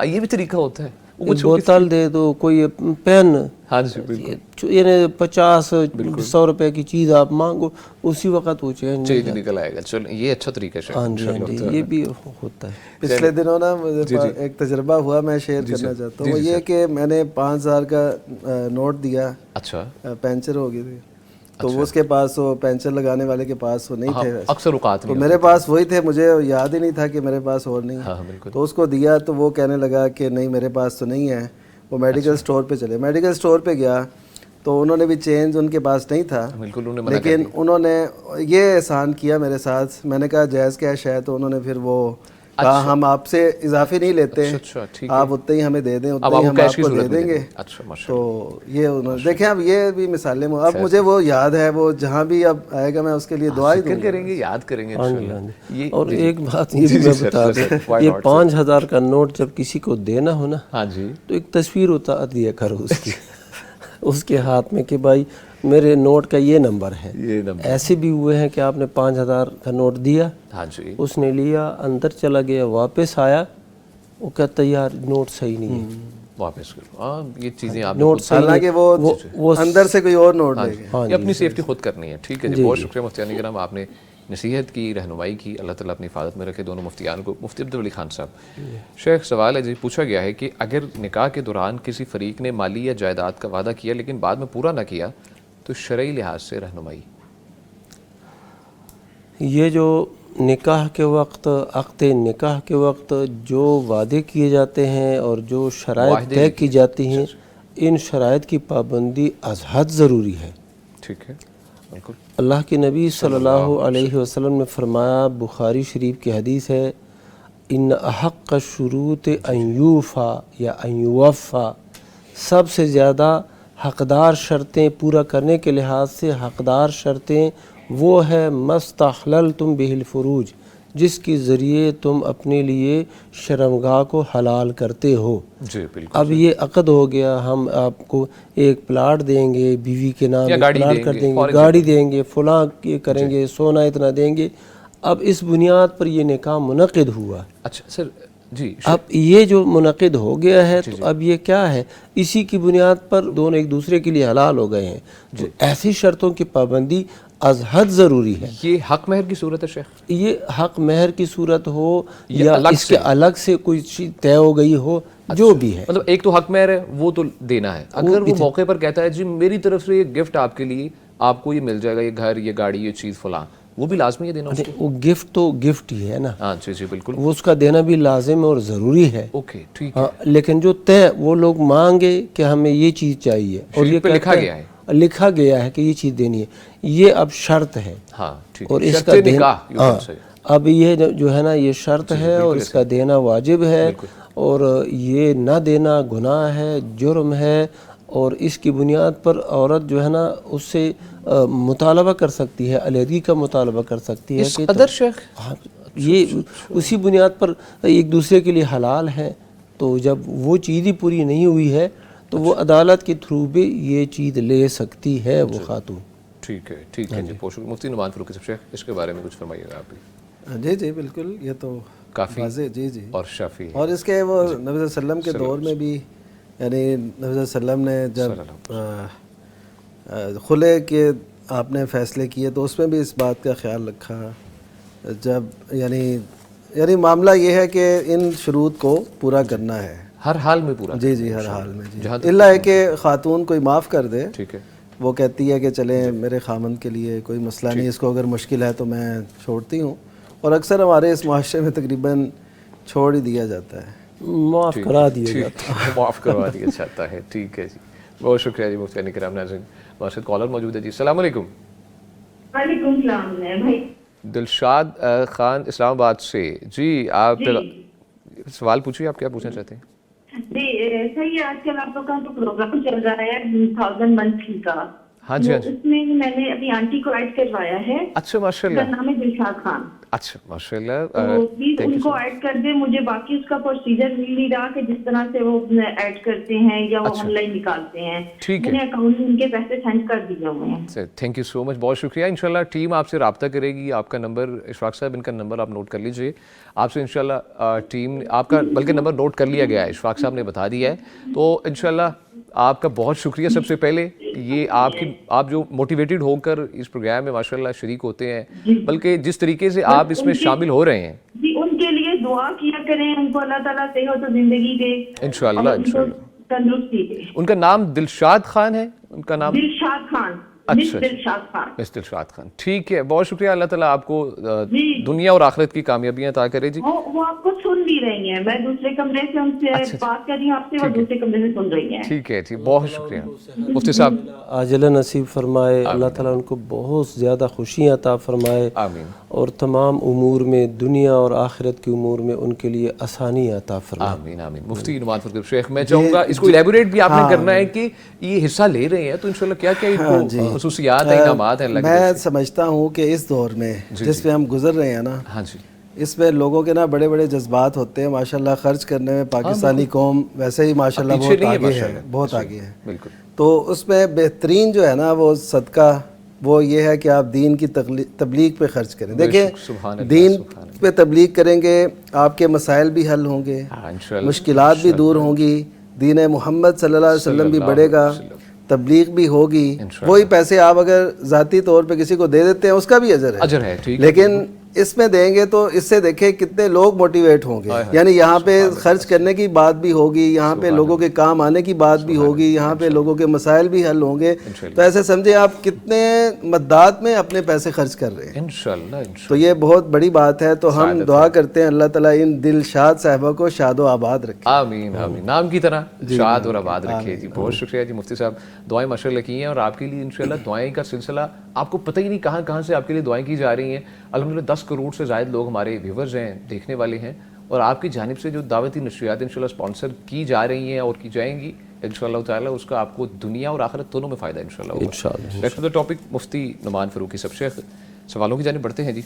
یہ بھی طریقہ ہوتا ہے. بوتل دے دو, کوئی پین, یعنی 50-100 روپے کی چیز آپ مانگو, اسی وقت وہ چینج نکل آئے گا. چلو یہ اچھا طریقہ ہے. ہاں جی, یہ بھی ہوتا ہے. پچھلے دنوں نا مجھے ایک تجربہ ہوا, میں شیئر کرنا چاہتا ہوں. وہ یہ کہ میں نے 5000 کا نوٹ دیا, اچھا پینچر ہو گئی تھی, تو اس کے پاس وہ پینچر لگانے والے کے پاس وہ نہیں تھے. اکثر اوقات تو میرے پاس وہی تھے, مجھے یاد ہی نہیں تھا کہ میرے پاس اور نہیں. تو اس کو دیا تو وہ کہنے لگا کہ نہیں میرے پاس تو نہیں ہے. وہ میڈیکل سٹور پہ چلے, میڈیکل سٹور پہ گیا تو انہوں نے بھی چینج ان کے پاس نہیں تھا, لیکن انہوں نے یہ احسان کیا میرے ساتھ. میں نے کہا جائز کیش ہے, تو انہوں نے پھر وہ کہا ہم آپ سے اضافی نہیں لیتے, آپ اتنے ہی ہمیں دے دیں, اتنے ہی ہم آپ کو دے دیں گے. تو یہ انہوں نے دیکھیں, اب یہ بھی مثالیں, اب مجھے وہ یاد ہے, وہ جہاں بھی اب آئے گا میں اس کے لیے دعا ہی کریں گے, یاد کریں گے. اور ایک بات یہ بھی میں بتا دوں, یہ 5000 کا نوٹ جب کسی کو دینا ہو نا, تو ایک تصویر اتار دیا کرو اس کی اس کے ہاتھ میں کہ بھائی میرے نوٹ کا یہ نمبر ہے. ایسے بھی ہوئے ہیں کہ آپ نے 5000 کا نوٹ دیا, اس نے لیا, اندر چلا گیا, واپس آیا, وہ کہتا یار نوٹ صحیح نہیں ہے, واپس کرو. یہ چیزیں آپ نوٹ حالانکہ وہ اندر سے کوئی اور نوٹ لے گئے. اپنی سیفٹی خود کرنی ہے. ٹھیک ہے جی, بہت شکریہ مفتیان کرام, آپ نے نصیحت کی, رہنمائی کی. اللہ تعالیٰ اپنی حفاظت میں رکھے دونوں مفتیان کو. مفتی عبدالولی خان صاحب, شیخ سوال ہے جی, پوچھا گیا ہے کہ اگر نکاح کے دوران کسی فریق نے مالی یا جائیداد کا وعدہ کیا لیکن بعد میں پورا نہ کیا, تو شرعی لحاظ سے رہنمائی. یہ جو نکاح کے وقت, عقد نکاح کے وقت جو وعدے کیے جاتے ہیں اور جو شرائط طے کی جاتی ہیں, ان شرائط کی پابندی از حد ضروری ہے۔ ٹھیک ہے، بالکل۔ اللہ کے نبی صلی اللہ علیہ وسلم نے فرمایا، بخاری شریف کی حدیث ہے، ان احق الشروط ان یوفا یا ان یوفا، سب سے زیادہ حقدار شرطیں پورا کرنے کے لحاظ سے حقدار شرطیں وہ ہے مستحللتم بہ الفروج، جس کے ذریعے تم اپنے لیے شرمگاہ کو حلال کرتے ہو۔ جی بالکل۔ اب یہ عقد ہو گیا، ہم آپ کو ایک پلاٹ دیں گے، بیوی کے نام یا ایک گاڑی پلاٹ دیں کر گے، دیں for گے، گاڑی دیں گے، فلاں یہ کریں گے، سونا اتنا دیں گے۔ اب اس بنیاد پر یہ نکاح منعقد ہوا۔ اچھا سر، جی اب یہ جو منعقد ہو گیا ہے تو اب یہ کیا ہے، اسی کی بنیاد پر دونوں ایک دوسرے کے لیے حلال ہو گئے ہیں۔ تو ایسی شرطوں کی پابندی از حد ضروری ہے۔ یہ حق مہر کی صورت ہے شیخ؟ یہ حق مہر کی صورت ہو یا یا الگ اس کے الگ سے کوئی چیز طے ہو گئی ہو، جو بھی ہے۔ مطلب ایک تو حق مہر ہے، وہ تو دینا ہے۔ اگر وہ موقع پر کہتا ہے جی میری طرف سے یہ گفٹ آپ کے لیے، آپ کو یہ مل جائے گا، یہ گھر، یہ گاڑی، یہ چیز فلاں، وہ بھی لازمی ہے دینا اس کو؟ وہ گفٹ تو گفٹ ہی ہے نا، ہاں جی جی بالکل۔ وہ اس کا دینا بھی لازم اور ضروری ہے۔ اوکے ٹھیک ہے۔ ہاں، لیکن جو طے وہ لوگ مانگے کہ ہمیں یہ چیز چاہیے اور یہ پہ لکھا گیا ہے، لکھا گیا ہے کہ یہ چیز دینی ہے، یہ اب شرط ہے۔ ہاں ٹھیک اور ہے، اس شرط کا نکاح یوں کہہ سکتے ہیں۔ اب یہ جو ہے نا یہ شرط ہے اور اس کا دینا واجب ہے، اور یہ نہ دینا گناہ ہے، جرم ہے، اور اس کی بنیاد پر عورت جو ہے نا اس سے مطالبہ کر سکتی ہے، علیحدگی کا مطالبہ کر سکتی ہے اس کہ قدر شیخ؟ ہاں، یہ اسی بنیاد پر ایک دوسرے کے لیے حلال ہیں۔ تو جب وہ چیز ہی پوری نہیں ہوئی ہے تو وہ عدالت کے تھرو بھی یہ چیز لے سکتی ہے وہ خاتون۔ ٹھیک ہے ٹھیک ہے جی، بہت شکریہ مفتی نعمان فاروقی صاحب۔ شیخ اس کے بارے میں کچھ فرمائیے گا آپ بھی؟ جی جی بالکل، یہ تو کافی واضح، جی جی، اور شافی ہے۔ اور اس کے وہ نبی صلی اللہ علیہ وسلم کے دور میں بھی، یعنی نبی صلی اللہ علیہ وسلم نے جب خلع کے آپ نے فیصلے کیے تو اس میں بھی اس بات کا خیال رکھا، جب یعنی معاملہ یہ ہے کہ ان شروط کو پورا کرنا ہے ہر حال میں پورا؟ جی جی ہر حال میں، جی اللہ ہے کہ خاتون کوئی معاف کر دے، ٹھیک ہے، وہ کہتی ہے کہ چلیں میرے خامند کے لیے کوئی مسئلہ نہیں، اس کو اگر مشکل ہے تو میں چھوڑتی ہوں، اور اکثر ہمارے اس معاشرے میں تقریباً چھوڑ ہی دیا جاتا ہے، معاف کرا دیا جاتا ہے، معاف کروا دیا جاتا ہے۔ ٹھیک ہے جی، بہت شکریہ جی مفتی کرام۔ ناظرین ہمارے ساتھ کالر موجود ہے جی، السلام علیکم۔ وعلیکم السلام بھائی۔ دلشاد خان اسلام آباد سے، جی آپ سوال پوچھیے، آپ کیا پوچھنا چاہتے ہیں؟ جی صحیح ہے، آج کل آپ لوگوں کا تو پروگرام چل رہا ہے 1000 منتھلی کا، ہاں جی ہاں جی، اس میں میں نے ابھی آنٹی کو ایڈ کروایا ہے، اچھا ماشاء اس کا اللہ، نام ہے دلشاد خان، اچھا ماشاء اللہ، تو پلیز ان کو ایڈ کر دیں، مجھے باقی اس کا پروسیجر مل نہیں رہا کہ جس طرح سے وہ ایڈ کرتے ہیں یا وہ آن لائن نکالتے ہیں، ٹھیک ہے، میں نے اکاؤنٹ میں ان کے پیسے سینڈ کر دیے ہوئے ہیں۔ تھینک یو سو مچ، بہت شکریہ۔ انشاءاللہ ٹیم آپ سے رابطہ کرے گی، آپ کا نمبر اشفاق صاحب ان کا نمبر آپ نوٹ کر لیجئے، آپ سے انشاءاللہ ٹیم آپ کا بلکہ نمبر نوٹ کر لیا گیا ہے، اشفاق صاحب نے بتا دیا ہے، تو انشاءاللہ آپ کا بہت شکریہ۔ سب سے پہلے یہ آپ جو موٹیویٹڈ ہو کر اس پروگرام میں ماشاءاللہ شریک ہوتے ہیں، بلکہ جس طریقے سے آپ اس میں شامل ہو رہے ہیں، جی ان کے لیے دعا کیا کریں، ان کو اللہ تعالیٰ صحت و زندگی دے، انشاءاللہ انشاءاللہ۔ تندرستی دے۔ ان کا نام دلشاد خان ہے، ان کا نام دلشاد خان، مس دلشاد خان، مس دلشاد خان، ٹھیک ہے، بہت شکریہ۔ اللہ تعالیٰ آپ کو دنیا اور آخرت کی کامیابیاں عطا کرے جی۔ وہ آپ کو سن بھی رہی ہیں، میں دوسرے کمرے سے ان سے بات کر رہی ہوں، آپ سے وہ دوسرے کمرے سے سن رہی ہیں۔ ٹھیک ہے جی، بہت شکریہ مفتی صاحب، عاجلہ نصیب فرمائے، اللہ تعالیٰ ان کو بہت زیادہ خوشیاں عطا فرمائے، آمین، اور تمام امور میں، دنیا اور آخرت کے امور میں ان کے لیے آسانی عطا فرمائے، آمین آمین۔ مفتی نعمان فاروقی شیخ، میں چاہوں گا اس کو الیبوریٹ بھی آپ نے کرنا ہے کہ یہ حصہ لے رہے ہیں تو انشاءاللہ کیا کیا ان کو خصوصیات ہیں، انعامات ہیں اللہ کی میں سمجھتا ہوں کہ اس دور میں جس پہ ہم گزر رہے ہیں نا، ہاں جی، اس میں لوگوں کے نا بڑے بڑے جذبات ہوتے ہیں، ماشاءاللہ خرچ کرنے میں پاکستانی قوم ویسے ہی ماشاءاللہ بہت آگے ہے، بہت آگے ہے، بالکل، تو اس میں بہترین جو ہے نا وہ صدقہ وہ یہ ہے کہ آپ دین کی تبلیغ پہ خرچ کریں۔ دیکھیں دین پہ تبلیغ کریں گے، آپ کے مسائل بھی حل ہوں گے، مشکلات بھی دور ہوں گی، دین محمد صلی اللہ علیہ وسلم بھی بڑھے گا، تبلیغ بھی ہوگی، وہی پیسے آپ اگر ذاتی طور پہ کسی کو دے دیتے ہیں اس کا بھی اجر ہے، ٹھیک، لیکن اس میں دیں گے تو اس سے دیکھیں کتنے لوگ موٹیویٹ ہوں گے, یعنی یہاں پہ خرچ کرنے کی بات بھی ہوگی, یہاں پہ لوگوں کے کام آنے کی بات بھی ہوگی, یہاں پہ لوگوں کے مسائل بھی حل ہوں گے. تو ایسے سمجھیں آپ کتنے مدات میں اپنے پیسے خرچ کر رہے ہیں انشاءاللہ. تو یہ بہت بڑی بات ہے. تو ہم دعا کرتے ہیں اللہ تعالیٰ ان دلشاد صاحبہ کو شاد و آباد رکھے. آمین آمین, نام کی طرح شاد اور آباد رکھے جی. بہت شکریہ جی مفتی صاحب, دعائیں ماشاءاللہ کی ہیں, اور آپ کے لیے انشاءاللہ دعائیں کا سلسلہ آپ کو پتہ ہی نہیں کہاں کہاں سے آپ کے لیے دعائیں کی جا رہی ہیں. الحمدللہ 10 کروڑ سے زائد لوگ ہمارے ویورز ہیں, دیکھنے والے ہیں, اور آپ کی جانب سے جو دعوتی نشریات انشاءاللہ اسپانسر کی جا رہی ہیں اور کی جائیں گی انشاءاللہ تعالیٰ, اس کا آپ کو دنیا اور آخرت دونوں میں فائدہ انشاءاللہ ہوگا. نیکسٹ دا ٹاپک مفتی نعمان فاروقی صاحب. شیخ سوالوں کی جانب بڑھتے ہیں جی.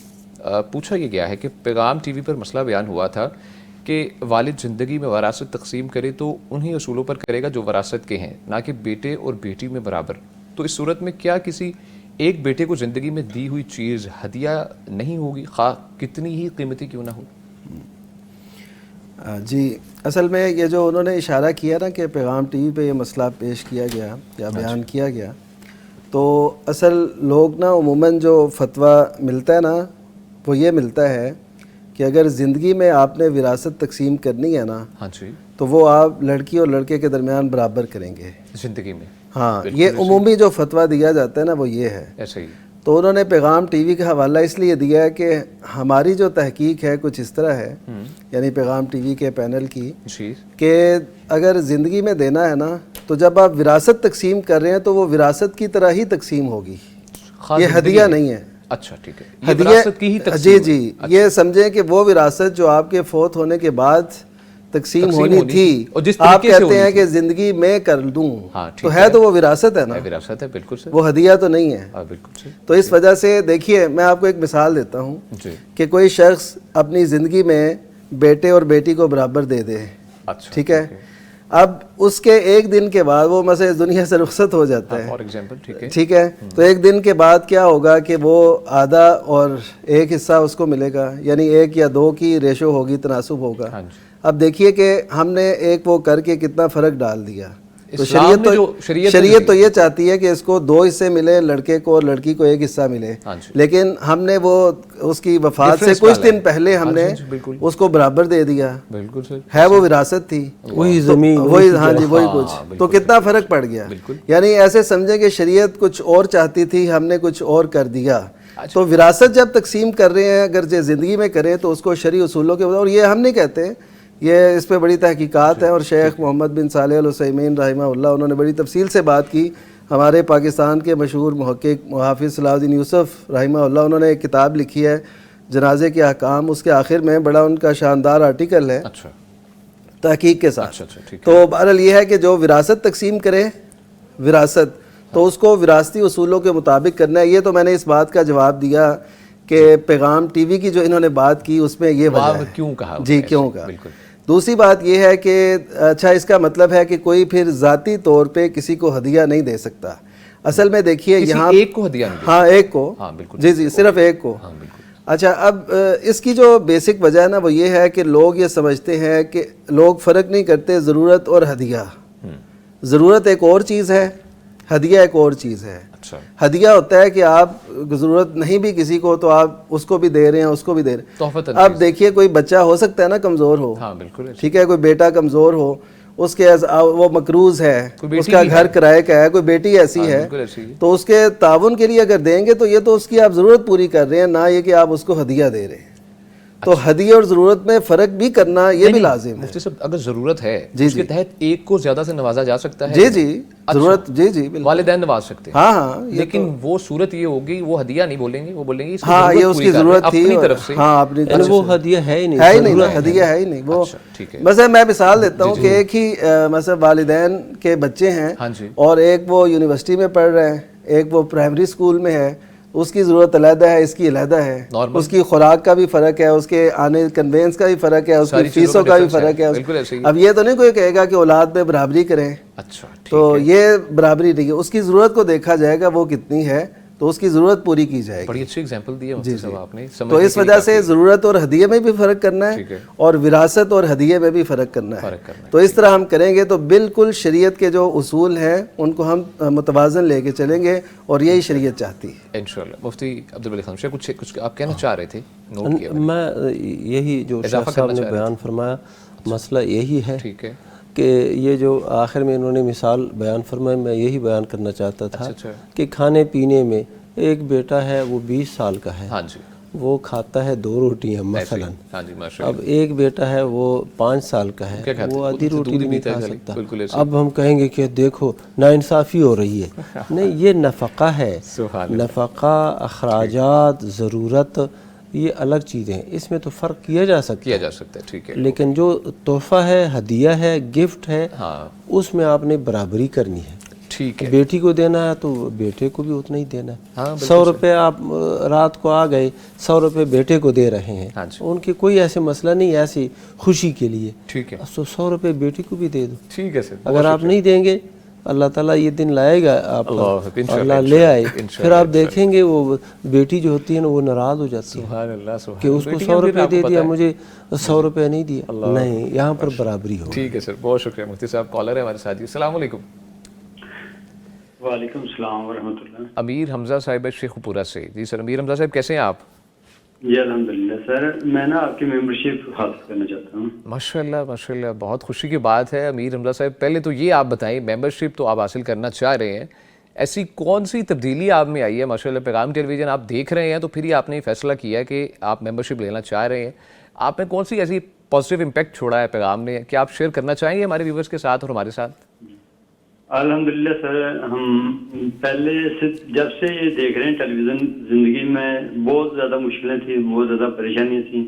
پوچھا یہ گیا ہے کہ پیغام ٹی وی پر مسئلہ بیان ہوا تھا کہ والد زندگی میں وراثت تقسیم کرے تو انہی اصولوں پر کرے گا جو وراثت کے ہیں, نہ کہ بیٹے اور بیٹی میں برابر. تو اس صورت میں کیا کسی ایک بیٹے کو زندگی میں دی ہوئی چیز ہدیہ نہیں ہوگی, خواہ کتنی ہی قیمتی کیوں نہ ہو؟ جی اصل میں یہ جو انہوں نے اشارہ کیا نا کہ پیغام ٹی وی پہ یہ مسئلہ پیش کیا گیا یا بیان کیا گیا, تو اصل لوگ نا عموماً جو فتویٰ ملتا ہے نا وہ یہ ملتا ہے کہ اگر زندگی میں آپ نے وراثت تقسیم کرنی ہے نا, ہاں جی, تو وہ آپ لڑکی اور لڑکے کے درمیان برابر کریں گے زندگی میں. ہاں یہ عمومی جو فتویٰ دیا جاتا ہے نا وہ یہ ہے. ایسے ہی تو انہوں نے پیغام ٹی وی کا حوالہ اس لیے دیا ہے کہ ہماری جو تحقیق ہے کچھ اس طرح ہے, یعنی پیغام ٹی وی کے پینل کی, کہ اگر زندگی میں دینا ہے نا تو جب آپ وراثت تقسیم کر رہے ہیں تو وہ وراثت کی طرح ہی تقسیم ہوگی, یہ ہدیہ نہیں ہے. اچھا ٹھیک ہے, وراثت کی ہی تقسیم. جی یہ سمجھیں کہ وہ وراثت جو آپ کے فوت ہونے کے بعد تقسیم ہونی تھی, آپ کہتے ہیں کہ زندگی میں کر دوں, تو ہے تو وہ وراثت ہے نا, وراثت ہے بالکل سے, وہ ہدیہ تو نہیں ہے. بالکل سے. تو اس وجہ سے دیکھیے میں آپ کو ایک مثال دیتا ہوں کہ کوئی شخص اپنی زندگی میں بیٹے اور بیٹی کو برابر دے دے, ٹھیک ہے, اب اس کے ایک دن کے بعد وہ مثلا اس دنیا سے رخصت ہو جاتا ہے, فار ایگزامپل, ٹھیک ہے, تو ایک دن کے بعد کیا ہوگا کہ وہ آدھا اور ایک حصہ اس کو ملے گا, یعنی 1 یا 2 کی ریشو ہوگی, تناسب ہوگا. اب دیکھیے کہ ہم نے ایک وہ کر کے کتنا فرق ڈال دیا. تو شریعت تو یہ چاہتی ہے کہ اس کو 2 حصے ملے, لڑکے کو اور لڑکی کو 1 حصہ ملے, لیکن ہم نے وہ اس کی وفات سے کچھ دن پہلے ہم نے اس کو برابر دے دیا. ہے وہ وراثت تھی, وہی زمین, وہی, ہاں جی وہی کچھ, تو کتنا فرق پڑ گیا. یعنی ایسے سمجھے کہ شریعت کچھ اور چاہتی تھی, ہم نے کچھ اور کر دیا. تو وراثت جب تقسیم کر رہے ہیں اگر جو زندگی میں کریں تو اس کو شرعی اصولوں کے, اور یہ ہم نہیں کہتے, یہ اس پہ بڑی تحقیقات ہیں, اور شیخ محمد بن صالح العثیمین رحمہ اللہ انہوں نے بڑی تفصیل سے بات کی. ہمارے پاکستان کے مشہور محقق حافظ صلاح الدین یوسف رحمہ اللہ, انہوں نے ایک کتاب لکھی ہے جنازے کے احکام, اس کے آخر میں بڑا ان کا شاندار آرٹیکل ہے تحقیق کے ساتھ. تو بہرحال یہ ہے کہ جو وراثت تقسیم کرے وراثت, تو اس کو وراثتی اصولوں کے مطابق کرنا ہے. یہ تو میں نے اس بات کا جواب دیا کہ پیغام ٹی وی کی جو انہوں نے بات کی اس میں یہ وجہ ہے کیوں کہا, جی کیوں کہا. دوسری بات یہ ہے کہ اچھا اس کا مطلب ہے کہ کوئی پھر ذاتی طور پہ کسی کو ہدیہ نہیں دے سکتا. اصل میں دیکھیے یہاں ایک کو ہدیہ, ہاں ایک کو, جی جی صرف ایک کو. اچھا اب اس کی جو بیسک وجہ ہے نا وہ یہ ہے کہ لوگ یہ سمجھتے ہیں کہ لوگ فرق نہیں کرتے ضرورت اور ہدیہ. ضرورت ایک اور چیز ہے, ہدیہ ایک اور چیز ہے. ہدیہ ہوتا ہے کہ آپ ضرورت نہیں بھی کسی کو تو آپ اس کو بھی دے رہے ہیں, اس کو بھی دے رہے ہیں. اب دیکھیے کوئی بچہ ہو سکتا ہے نا کمزور ہو, ٹھیک ہے, کوئی بیٹا کمزور ہو, اس کے وہ مقروض ہے, اس کا گھر کرائے کا ہے, کوئی بیٹی ایسی ہے, تو اس کے تعاون کے لیے اگر دیں گے تو یہ تو اس کی آپ ضرورت پوری کر رہے ہیں, نہ یہ کہ آپ اس کو ہدیہ دے رہے ہیں. تو ہدیہ اور ضرورت میں فرق بھی کرنا یہ بھی لازم ہے. مفتی صاحب اگر ضرورت ہے اس کے تحت ایک کو زیادہ سے نوازا جا سکتا ہے. جی جی ضرورت, جی جی والدین نواز سکتے ہیں, ہاں ہاں, لیکن وہ صورت یہ ہوگی وہ ہدیہ نہیں بولیں گے, وہ بولیں گے ہاں یہ اس کی ضرورت تھی اپنی طرف سے, ہاں اپنی طرف سے, وہ ہدیہ ہے ہی نہیں, ہے ہی نہیں, ہدیہ ہے ہی نہیں. وہ مثلا میں مثال دیتا ہوں کہ ایک ہی مثلا والدین کے بچے ہیں اور ایک وہ یونیورسٹی میں پڑھ رہے ہیں, ایک وہ پرائمری اسکول میں ہے, اس کی ضرورت علیحدہ ہے, اس کی علیحدہ ہے, اس کی خوراک کا بھی فرق ہے, اس کے آنے کنوینس کا بھی فرق ہے, اس کی فیسوں کا بھی فرق ہے. اب یہ تو نہیں کوئی کہے گا کہ اولاد میں برابری کریں, تو یہ برابری نہیں ہے. اس کی ضرورت کو دیکھا جائے گا وہ کتنی ہے, تو اس کی ضرورت پوری کی جائے گی. بڑی اچھی ایگزامپل دی ہے مفتی صاحب آپ نے. تو اس وجہ سے ضرورت اور ہدیے میں بھی فرق کرنا ہے, اور وراثت اور ہدیے میں بھی فرق کرنا ہے. تو اس طرح ہم کریں گے تو بالکل شریعت کے جو اصول ہیں ان کو ہم متوازن لے کے چلیں گے, اور یہی شریعت چاہتی ہے انشاءاللہ. مفتی عبدالولی خان صاحب کچھ آپ کہنا چاہ رہے تھے؟ نوٹ کیا میں یہی جو شیخ صاحب نے بیان فرمایا مسئلہ یہی ہے ٹھیک ہے کہ یہ جو آخر میں انہوں نے مثال بیان فرمائی، میں یہی بیان کرنا چاہتا تھا کہ کھانے پینے میں ایک بیٹا ہے وہ 20 سال کا ہے، ہاں جی وہ کھاتا ہے 2 روٹیاں مثلا، ہاں جی ماشاء اب ایک بیٹا ہے وہ 5 سال کا ہے، وہ آدھی روٹی بھی نہیں کھا سکتا۔ اب ہم کہیں گے کہ دیکھو ناانصافی ہو رہی ہے، نہیں، یہ نفقہ ہے، نفقہ، اخراجات، ضرورت، یہ الگ چیزیں ہیں، اس میں تو فرق کیا جا سکتا ہے ٹھیک ہے، لیکن جو تحفہ ہے، ہدیہ ہے، گفٹ ہے، اس میں آپ نے برابری کرنی ہے۔ ٹھیک ہے، بیٹی کو دینا ہے تو بیٹے کو بھی اتنا ہی دینا ہے۔ 100 روپے آپ رات کو آ گئے، 100 روپے بیٹے کو دے رہے ہیں، ان کی کوئی ایسے مسئلہ نہیں، ایسی خوشی کے لیے، ٹھیک ہے، 100 روپے بیٹی کو بھی دے دو۔ ٹھیک ہے سر، اگر آپ نہیں دیں گے اللہ تعالیٰ یہ دن لائے گا آپ پر، اللہ لے آئے، پھر آپ دیکھیں گے وہ بیٹی جو ہوتی ہے نا وہ ناراض ہو جاتی ہے کہ اس کو 100 روپے دے دیا، مجھے 100 روپے نہیں دیا۔ نہیں، یہاں پر برابری ہو۔ ٹھیک ہے سر، بہت شکریہ مفتی صاحب۔ کالر ہے ہمارے ساتھ، السلام علیکم۔ وعلیکم السلام ورحمۃ اللہ۔ امیر حمزہ صاحب شیخ پورہ سے۔ جی سر، امیر حمزہ صاحب کیسے ہیں آپ؟ جی الحمدللہ سر، میں نا آپ کی ممبرشپ حاصل کرنا چاہتا ہوں۔ ماشاء اللہ ماشاء اللہ، بہت خوشی کی بات ہے امیر حمزہ صاحب۔ پہلے تو یہ آپ بتائیں، ممبرشپ تو آپ حاصل کرنا چاہ رہے ہیں، ایسی کون سی تبدیلی آپ میں آئی ہے؟ ماشاء اللہ پیغام ٹیلی ویژن آپ دیکھ رہے ہیں تو پھر ہی آپ نے یہ فیصلہ کیا کہ آپ ممبرشپ لینا چاہ رہے ہیں، آپ نے کون سی ایسی پازیٹیو امپیکٹ چھوڑا ہے پیغام نے، کیا آپ شیئر کرنا چاہیں گے ہمارے ویورز کے ساتھ اور ہمارے ساتھ؟ الحمدللہ سر، ہم پہلے سے جب سے یہ دیکھ رہے ہیں ٹیلی ویژن، زندگی میں بہت زیادہ مشکلیں تھیں، بہت زیادہ پریشانیاں تھیں،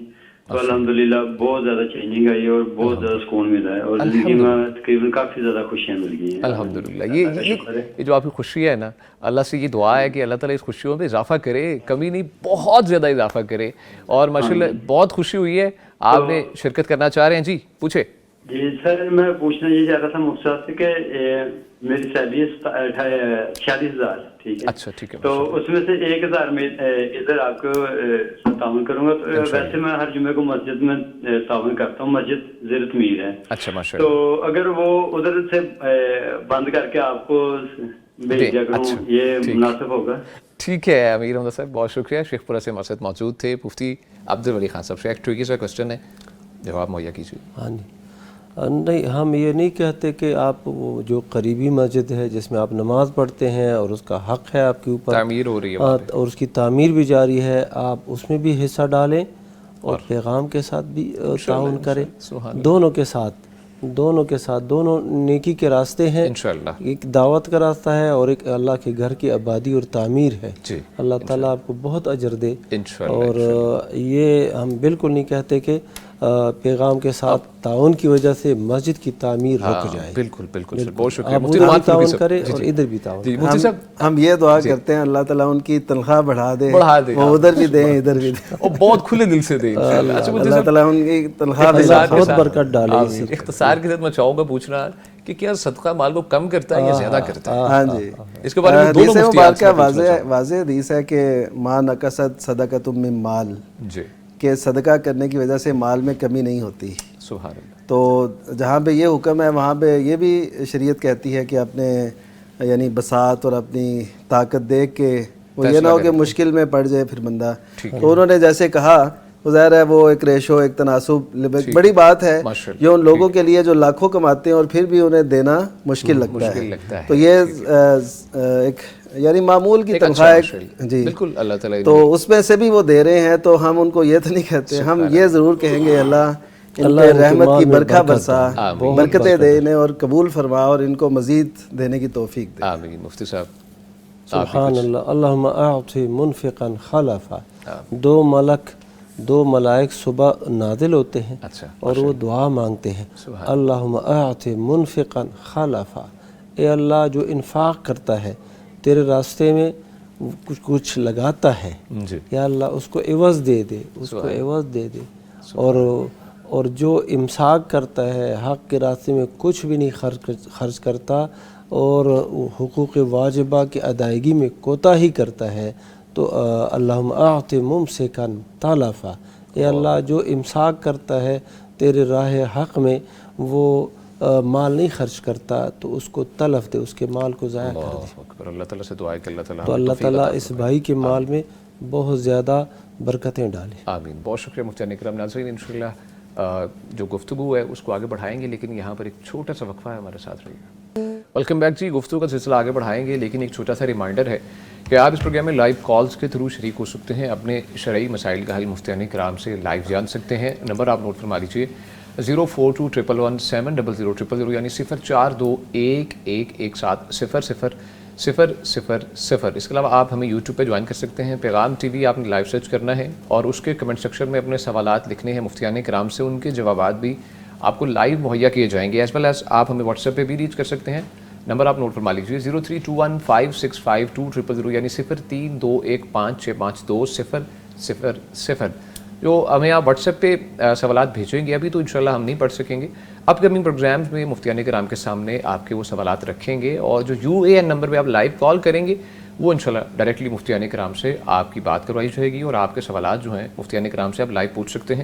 تو الحمدللہ بہت زیادہ چینجنگ آئی ہے اور بہت زیادہ سکون ملا ہے، اور زندگی میں تقریباً کافی زیادہ خوشیاں مل گئی ہیں الحمدللہ۔ یہ جو آپ کی خوشی ہے نا، اللہ سے یہ دعا ہے کہ اللہ تعالیٰ اس خوشیوں میں اضافہ کرے، کمی نہیں، بہت زیادہ اضافہ کرے، اور ماشاءاللہ بہت خوشی ہوئی ہے آپ نے شرکت کرنا چاہ رہے ہیں۔ جی پوچھے۔ جی سر، میں پوچھنا یہ چاہ رہا تھا مفتی صاحب سے کہ میری سیلری 46,000، ٹھیک ہے، اچھا ٹھیک ہے، تو اس میں سے 1,000 میں ادھر آپ کو تعاون کروں گا، تو ویسے میں ہر جمعے کو مسجد میں تعاون کرتا ہوں، مسجد زیرت میر ہے، اچھا ماشاء تو اگر وہ ادھر سے بند کر کے آپ کو بھیج دیا کروں، یہ مناسب ہوگا؟ ٹھیک ہے امیر حمزہ صاحب، بہت شکریہ۔ شیخ پورہ سے ہمارے ساتھ موجود تھے مفتی عبدالولی خان صاحب۔ شیخ ٹوکی سا کوسچن ہے، جواب مہیا کیجیے۔ ہاں جی، نہیں، ہم یہ نہیں کہتے کہ آپ وہ جو قریبی مسجد ہے جس میں آپ نماز پڑھتے ہیں اور اس کا حق ہے آپ کے اوپر، تعمیر ہو رہی ہے اور اس کی تعمیر بھی جاری ہے، آپ اس میں بھی حصہ ڈالیں اور پیغام کے ساتھ بھی تعاون کریں، دونوں کے ساتھ، دونوں نیکی کے راستے ہیں، ایک دعوت کا راستہ ہے اور ایک اللہ کے گھر کی آبادی اور تعمیر ہے۔ اللہ تعالیٰ آپ کو بہت اجر دے، اور یہ ہم بالکل نہیں کہتے کہ پیغام کے ساتھ تعاون کی وجہ سے مسجد کی تعمیر رک جائے۔ بالکل بالکل، بہت شکریہ۔ آپ ادھر بھی تعاون کریں اور ادھر بھی تعاون۔ ہم یہ دعا کرتے ہیں اللہ تعالیٰ ان کی تنخواہ بڑھا دے، وہ ادھر بھی دیں ادھر بھی دیں، اور بہت کھلے دل سے دیں انشاءاللہ۔ اللہ تعالیٰ ان کی تنخواہ میں بہت برکت ڈالے۔ اختصار کے ساتھ میں چاہوں گا پوچھنا کہ کیا صدقہ مال کو کم کرتا ہے یا زیادہ کرتا ہے؟ ہاں جی، اس کے بارے میں دونوں مفتیان واضح حدیث ہے کہ ما نقصت صدقۃ من مال، جی، کہ صدقہ کرنے کی وجہ سے مال میں کمی نہیں ہوتی۔ سبحان اللہ۔ تو جہاں پہ یہ حکم ہے وہاں پہ یہ بھی شریعت کہتی ہے کہ اپنے یعنی بساط اور اپنی طاقت دیکھ کے، وہ یہ نہ ہو کہ مشکل میں پڑ جائے پھر بندہ۔ تو انہوں نے جیسے کہا، ظاہر ہے وہ ایک ریشو، ایک تناسب بڑی بات ہے، جو ان لوگوں کے لیے جو لاکھوں کماتے ہیں اور پھر بھی انہیں دینا مشکل لگتا ہے، تو یہ ایک یعنی معمول کی تنخواہ ہے، جی بالکل، اللہ تعالیٰ تو اس میں سے بھی وہ دے رہے ہیں، تو ہم ان کو یہ تو نہیں کہتے، ہم یہ ضرور کہیں گے اللہ ان پہ رحمت کی برکھا برسا، برکتیں دے انہیں اور قبول فرما اور ان کو مزید دینے کی توفیق دے۔ آمین۔ مفتی صاحب سبحان اللہ، اللہم اعطِ منفقا خلفا۔ دو ملائک صبح نازل ہوتے ہیں اور وہ دعا مانگتے ہیں، اللہم اعطِ منفقا خلفا، اے اللہ جو انفاق کرتا ہے تیرے راستے میں کچھ لگاتا ہے، یا اللہ اس کو عوض دے دے، اس کو عوض دے دے، اور جو امساک کرتا ہے حق کے راستے میں کچھ بھی نہیں خرچ کرتا اور حقوق واجبہ کی ادائیگی میں کوتاہی کرتا ہے، تو اللہم اعطِ ممسکا تلفا، اے اللہ جو امساک کرتا ہے تیرے راہ حق میں، وہ مال نہیں خرچ کرتا تو اس کو تلف دے، اس کے مال کو ضائع کر دے۔ اللہ تعالیٰ سے دعا ہے کہ اللہ تعالیٰ تو اللہ تعالیٰ اس بھائی کے مال میں بہت زیادہ برکتیں ڈالے. آمین. بہت شکریہ مفتیان اکرام. ناظرین انشاءاللہ جو گفتگو ہے اس کو آگے بڑھائیں گے، لیکن یہاں پر ایک چھوٹا سا وقفہ ہے، ہمارے ساتھ رہیے گا. ویلکم بیک جی. گفتگو کا سلسلہ آگے بڑھائیں گے، لیکن ایک چھوٹا سا ریمائنڈر ہے کہ آپ اس پروگرام میں لائیو کالز کے تھرو شریک ہو سکتے ہیں، اپنے شرعی مسائل کا حل مفتیان کرام سے لائیو جان سکتے ہیں. نمبر آپ نوٹ فرما لیجیے 0421117000 یعنی 0421117000. اس کے علاوہ آپ ہمیں یوٹیوب پہ جوائن کر سکتے ہیں. پیغام ٹی وی آپ نے لائیو سرچ کرنا ہے اور اس کے کمنٹ سیکشن میں اپنے سوالات لکھنے ہیں مفتیان کرام سے، ان کے جوابات بھی آپ کو لائیو مہیا کیے جائیں گے. ایز ویل ایز آپ ہمیں واٹس ایپ پہ بھی ریچ کر سکتے ہیں. نمبر آپ نوٹ فرما لیجیے 0321565200 یعنی 0321565200. جو ہمیں آپ واٹس ایپ پہ سوالات بھیجیں گے ابھی تو انشاءاللہ ہم نہیں پڑھ سکیں گے. اپ کمنگ پروگرامز میں مفتیان کرام کے سامنے آپ کے وہ سوالات رکھیں گے، اور جو UAN نمبر پہ آپ لائیو کال کریں گے وہ انشاءاللہ ڈائریکٹلی مفتیان کرام سے آپ کی بات کروائی جائے گی، اور آپ کے سوالات جو ہیں مفتیان کرام سے آپ لائیو پوچھ سکتے ہیں.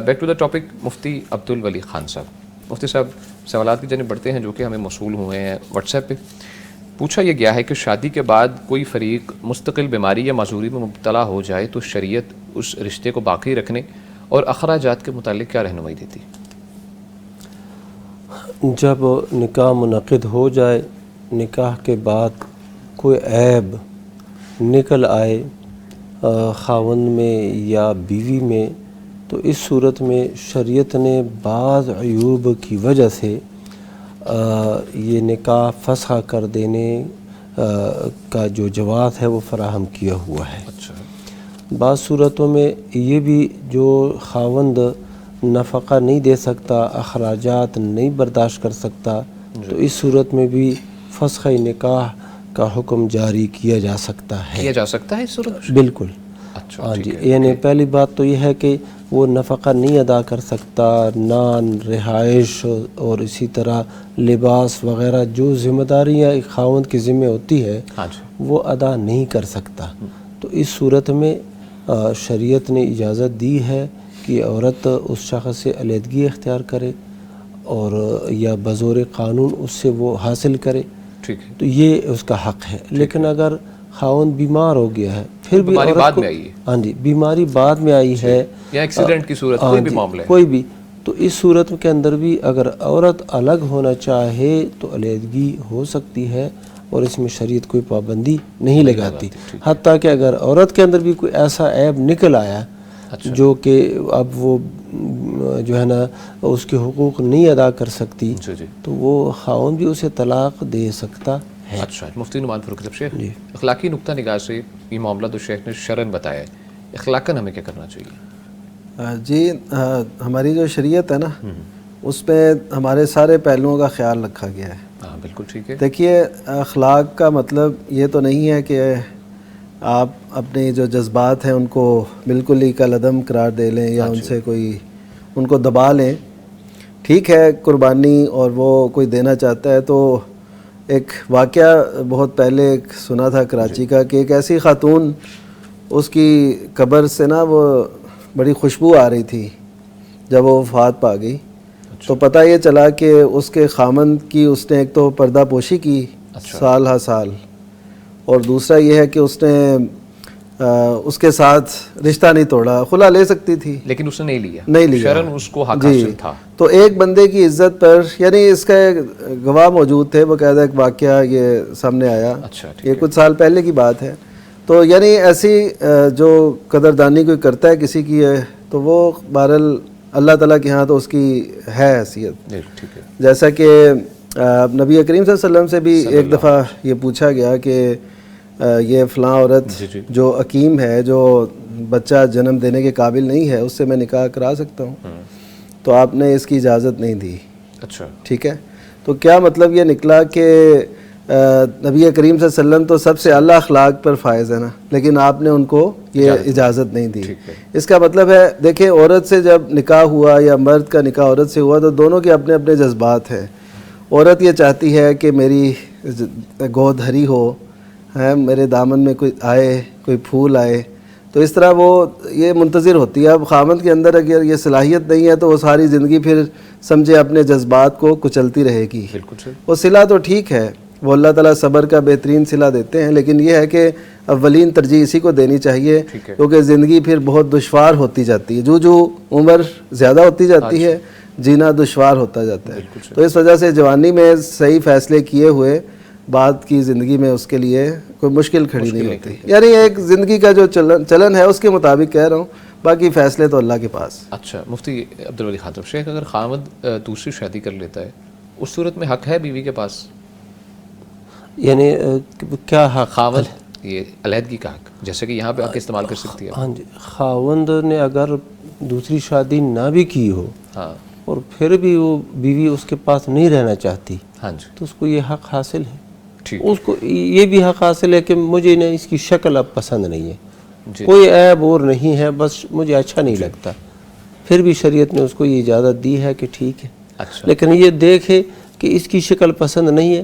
Back to the topic. Mufti Abdulwali Khan Sahib. Mufti صاحب سوالات کی جانب بڑھتے ہیں جو کہ ہمیں موصول ہوئے ہیں واٹس ایپ پہ. پوچھا یہ گیا ہے کہ شادی کے بعد کوئی فریق مستقل بیماری یا معذوری میں مبتلا ہو جائے تو شریعت اس رشتے کو باقی رکھنے اور اخراجات کے متعلق کیا رہنمائی دیتی؟ جب نکاح منعقد ہو جائے، نکاح کے بعد کوئی عیب نکل آئے خاوند میں یا بیوی میں، تو اس صورت میں شریعت نے بعض عیوب کی وجہ سے یہ نکاح فسخ کر دینے کا جو جواز ہے وہ فراہم کیا ہوا ہے. اچھا. بعض صورتوں میں یہ بھی جو خاوند نفقہ نہیں دے سکتا، اخراجات نہیں برداشت کر سکتا، تو اس صورت میں بھی فسخ نکاح کا حکم جاری کیا جا سکتا ہے. کیا جا سکتا ہے اس صورت میں؟ بالکل. اچھا ہاں ٹھیک جی. ہے. یعنی پہلی بات تو یہ ہے کہ وہ نفقہ نہیں ادا کر سکتا، نان، رہائش اور اسی طرح لباس وغیرہ جو ذمہ داریاں ایک خاوند کی ذمہ ہوتی ہے ہاں جی. وہ ادا نہیں کر سکتا. تو اس صورت میں شریعت نے اجازت دی ہے کہ عورت اس شخص سے علیحدگی اختیار کرے اور یا بزور قانون اس سے وہ حاصل کرے. ٹھیک ہے. تو یہ اس کا حق ہے. لیکن اگر خاوند بیمار ہو گیا ہے، پھر بھی بیماری عورت بعد کو، میں آئی ہے. ہاں جی، بیماری بعد میں آئی ہے یا ایکسیڈنٹ کی صورت، کوئی بھی معاملہ ہے، کوئی بھی، تو اس صورت کے اندر بھی اگر عورت الگ ہونا چاہے تو علیحدگی ہو سکتی ہے، اور اس میں شریعت کوئی پابندی نہیں لگاتی. حتیٰ کہ اگر عورت کے اندر بھی کوئی ایسا عیب نکل آیا جو کہ اب وہ جو ہے نا اس کے حقوق نہیں ادا کر سکتی، تو وہ خاوند بھی اسے طلاق دے سکتا ہے. اچھا. مفتی نعمان فاروقی صاحب، شیخ اخلاقی نقطہ نگاہ سے یہ معاملہ تو شیخ نے شرعاً بتایا ہے، اخلاقاً ہمیں کیا کرنا چاہیے؟ جی ہماری جو شریعت ہے نا اس میں ہمارے سارے پہلوؤں کا خیال رکھا گیا ہے. ہاں بالکل ٹھیک ہے. دیکھیے اخلاق کا مطلب یہ تو نہیں ہے کہ آپ اپنے جو جذبات ہیں ان کو بالکل ہی کالعدم قرار دے لیں یا ان سے کوئی ان کو دبا لیں. ٹھیک ہے قربانی اور وہ کوئی دینا چاہتا ہے. تو ایک واقعہ بہت پہلے سنا تھا کراچی کا کہ ایک ایسی خاتون، اس کی قبر سے نا وہ بڑی خوشبو آ رہی تھی جب وہ وفات پا گئی. تو پتہ یہ چلا کہ اس کے خامند کی اس نے ایک تو پردہ پوشی کی سال ہا سال، اور دوسرا یہ ہے کہ اس نے اس کے ساتھ رشتہ نہیں توڑا. خلا لے سکتی تھی لیکن اس نے نہیں لیا شرعاً اس کو حق حاصل تھا. تو ایک بندے کی عزت پر، یعنی اس کا گواہ موجود تھے، باقاعدہ ایک واقعہ یہ سامنے آیا. یہ کچھ سال پہلے کی بات ہے. تو یعنی ایسی جو قدردانی کوئی کرتا ہے کسی کی ہے تو وہ بہرحال اللہ تعالیٰ کے ہاں تو اس کی ہے حیثیت. جیسا کہ نبی کریم صلی اللہ علیہ وسلم سے بھی ایک دفعہ یہ پوچھا گیا کہ یہ فلاں عورت جو عقیم ہے، جو بچہ جنم دینے کے قابل نہیں ہے، اس سے میں نکاح کرا سکتا ہوں؟ تو آپ نے اس کی اجازت نہیں دی. اچھا ٹھیک ہے. تو کیا مطلب یہ نکلا کہ نبی کریم صلی اللہ علیہ وسلم تو سب سے اعلیٰ اخلاق پر فائز ہے نا، لیکن آپ نے ان کو یہ اجازت نہیں دی. اس کا مطلب ہے دیکھیں عورت سے جب نکاح ہوا یا مرد کا نکاح عورت سے ہوا تو دونوں کے اپنے اپنے جذبات ہیں. عورت یہ چاہتی ہے کہ میری گود ہری ہو، میرے دامن میں کوئی آئے، کوئی پھول آئے. تو اس طرح وہ یہ منتظر ہوتی ہے. اب خامند کے اندر اگر یہ صلاحیت نہیں ہے تو وہ ساری زندگی پھر سمجھے اپنے جذبات کو کچلتی رہے گی. وہ صلہ تو ٹھیک ہے وہ اللہ تعالیٰ صبر کا بہترین صلہ دیتے ہیں، لیکن یہ ہے کہ اولین ترجیح اسی کو دینی چاہیے، کیونکہ زندگی پھر بہت دشوار ہوتی جاتی ہے، جو عمر زیادہ ہوتی جاتی ہے جینا دشوار ہوتا جاتا ہے۔ تو اس وجہ سے جوانی میں صحیح فیصلے کیے ہوئے بعد کی زندگی میں اس کے لیے کوئی مشکل کھڑی نہیں ہوتی، یعنی ایک زندگی کا جو چلن ہے اس کے مطابق کہہ رہا ہوں، باقی فیصلے تو اللہ کے پاس۔ اچھا مفتی عبدالولی خان صاحب، شیخ اگر خاوند دوسری شادی کر لیتا ہے اس صورت میں حق ہے بیوی کے پاس؟ یعنی کیا حق؟ خاوند یہ علیحدگی کا حق، جیسے کہ یہاں پہ آ کے استعمال کر سکتی ہے۔ ہاں جی، خاوند نے اگر دوسری شادی نہ بھی کی ہو ہاں اور پھر بھی وہ بیوی اس کے پاس نہیں رہنا چاہتی ہاں جی تو اس کو یہ حق حاصل ہے، ٹھیک اس کو یہ بھی حق حاصل ہے کہ مجھے نہ اس کی شکل اب پسند نہیں ہے، جی کوئی عیب اور نہیں ہے، بس مجھے اچھا نہیں لگتا، پھر بھی شریعت نے اس کو یہ اجازت دی ہے کہ ٹھیک ہے، اچھا لیکن یہ دیکھے کہ اس کی شکل پسند نہیں ہے،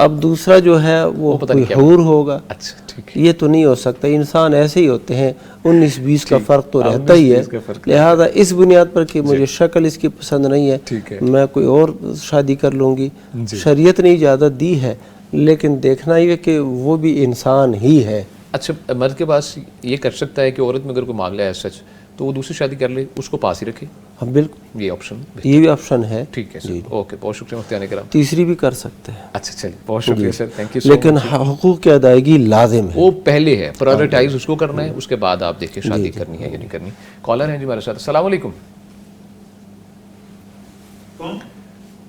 اب دوسرا جو ہے وہ پتہ کوئی نہیں کیا حور ہوگا، اچھا ٹھیک ہے، یہ تو نہیں ہو سکتا، انسان ایسے ہی ہوتے ہیں، 19-20 کا فرق تو رہتا ہی ہے، لہذا اس بنیاد پر کہ مجھے شکل اس کی پسند نہیں ہے میں کوئی اور شادی کر لوں گی، شریعت نے اجازت دی ہے، لیکن دیکھنا یہ کہ وہ بھی انسان ہی ہے۔ اچھا مرد کے پاس یہ کر سکتا ہے کہ عورت میں اگر کوئی معاملہ ہے سچ تو وہ دوسری شادی کر لے، اس کو پاس ہی رکھے، ہاں بالکل یہ آپشن؟ یہ بھی آپشن ہے، ٹھیک ہے سر، اوکے بہت شکریہ مفتیان کرام۔ تیسری بھی کر سکتے ہیں، اچھا چلیے بہت شکریہ سر، تھینک یو سو لیکن حقوق کی ادائیگی لازم ہے، وہ پہلے ہے، پرائیورٹائز اس کو کرنا ہے، اس کے بعد آپ دیکھیں شادی کرنی ہے یا نہیں کرنی۔ کالر ہیں جی ہمارے ساتھ، السلام علیکم۔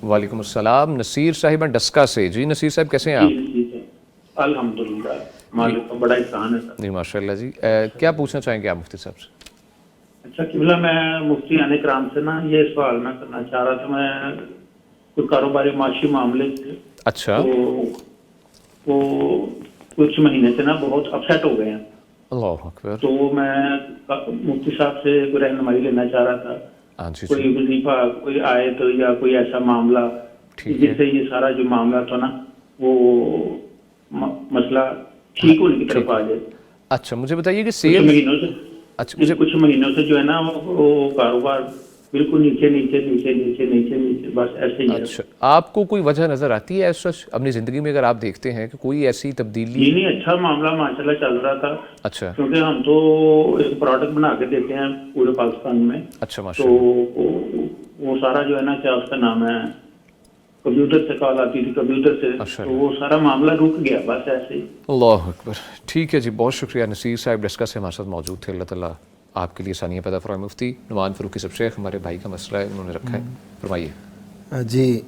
وعلیکم السلام، نصیر صاحب ڈسکا سے۔ جی نصیر صاحب کیسے ہیں آپ؟ الحمدللہ مالک کا بڑا احسان ہے سر۔ جی ماشاء اللہ جی، کیا پوچھنا چاہیں گے آپ مفتی صاحب سے؟ اچھا قبلہ میں مفتی آنے کرام سے نا یہ سوال میں کرنا چاہ رہا تھا، میں کوئی کاروباری معاشی معاملے سے اچھا تو وہ کچھ مہینے سے نا بہت اپسیٹ ہو گئے ہیں، اللہ اکبر، تو میں مفتی صاحب سے کوئی رہنمائی لینا چاہ رہا تھا، ہاں جی کوئی وظیفہ، کوئی آیت یا کوئی ایسا معاملہ جس سے یہ سارا جو معاملہ تھا نا وہ مسئلہ ٹھیک ہونے کی طرف آ جائے۔ اچھا مجھے بتائیے کہ کچھ سیل، مہینوں سے اچھا مجھے کچھ مہینوں سے جو ہے نا وہ کاروبار بالکل نیچے نیچے نیچے نیچے نیچے نیچے بس ایسے ہی ہے۔ اچھا آپ کو کوئی وجہ نظر آتی ہے ایسا اپنی زندگی میں، اگر آپ دیکھتے ہیں کہ کوئی ایسی تبدیلی؟ جی نہیں، اچھا معاملہ ماشاءاللہ چل رہا تھا، اچھا کیونکہ ہم تو ایک پروڈکٹ بنا کے دیتے ہیں پورے پاکستان میں، اچھا ماشاء تو اللہ، وہ سارا جو ہے نا کیا اس کا نام ہے کمپیوٹر سے کال آتی تھی کمپیوٹر سے، تو وہ سارا معاملہ رک گیا بس ایسے ہی۔ اللہ اکبر، ٹھیک ہے جی بہت شکریہ۔ نصیر صاحب ڈسکا سے ہمارے ساتھ موجود تھے، اللہ تعالیٰ آپ کے لیے آسانیاں پیدا فرمائے۔ مفتی نعمان فاروقی صاحب شیخ ہمارے بھائی کا مسئلہ ہے، انہوں نے رکھا ہے، فرمائیے۔ جی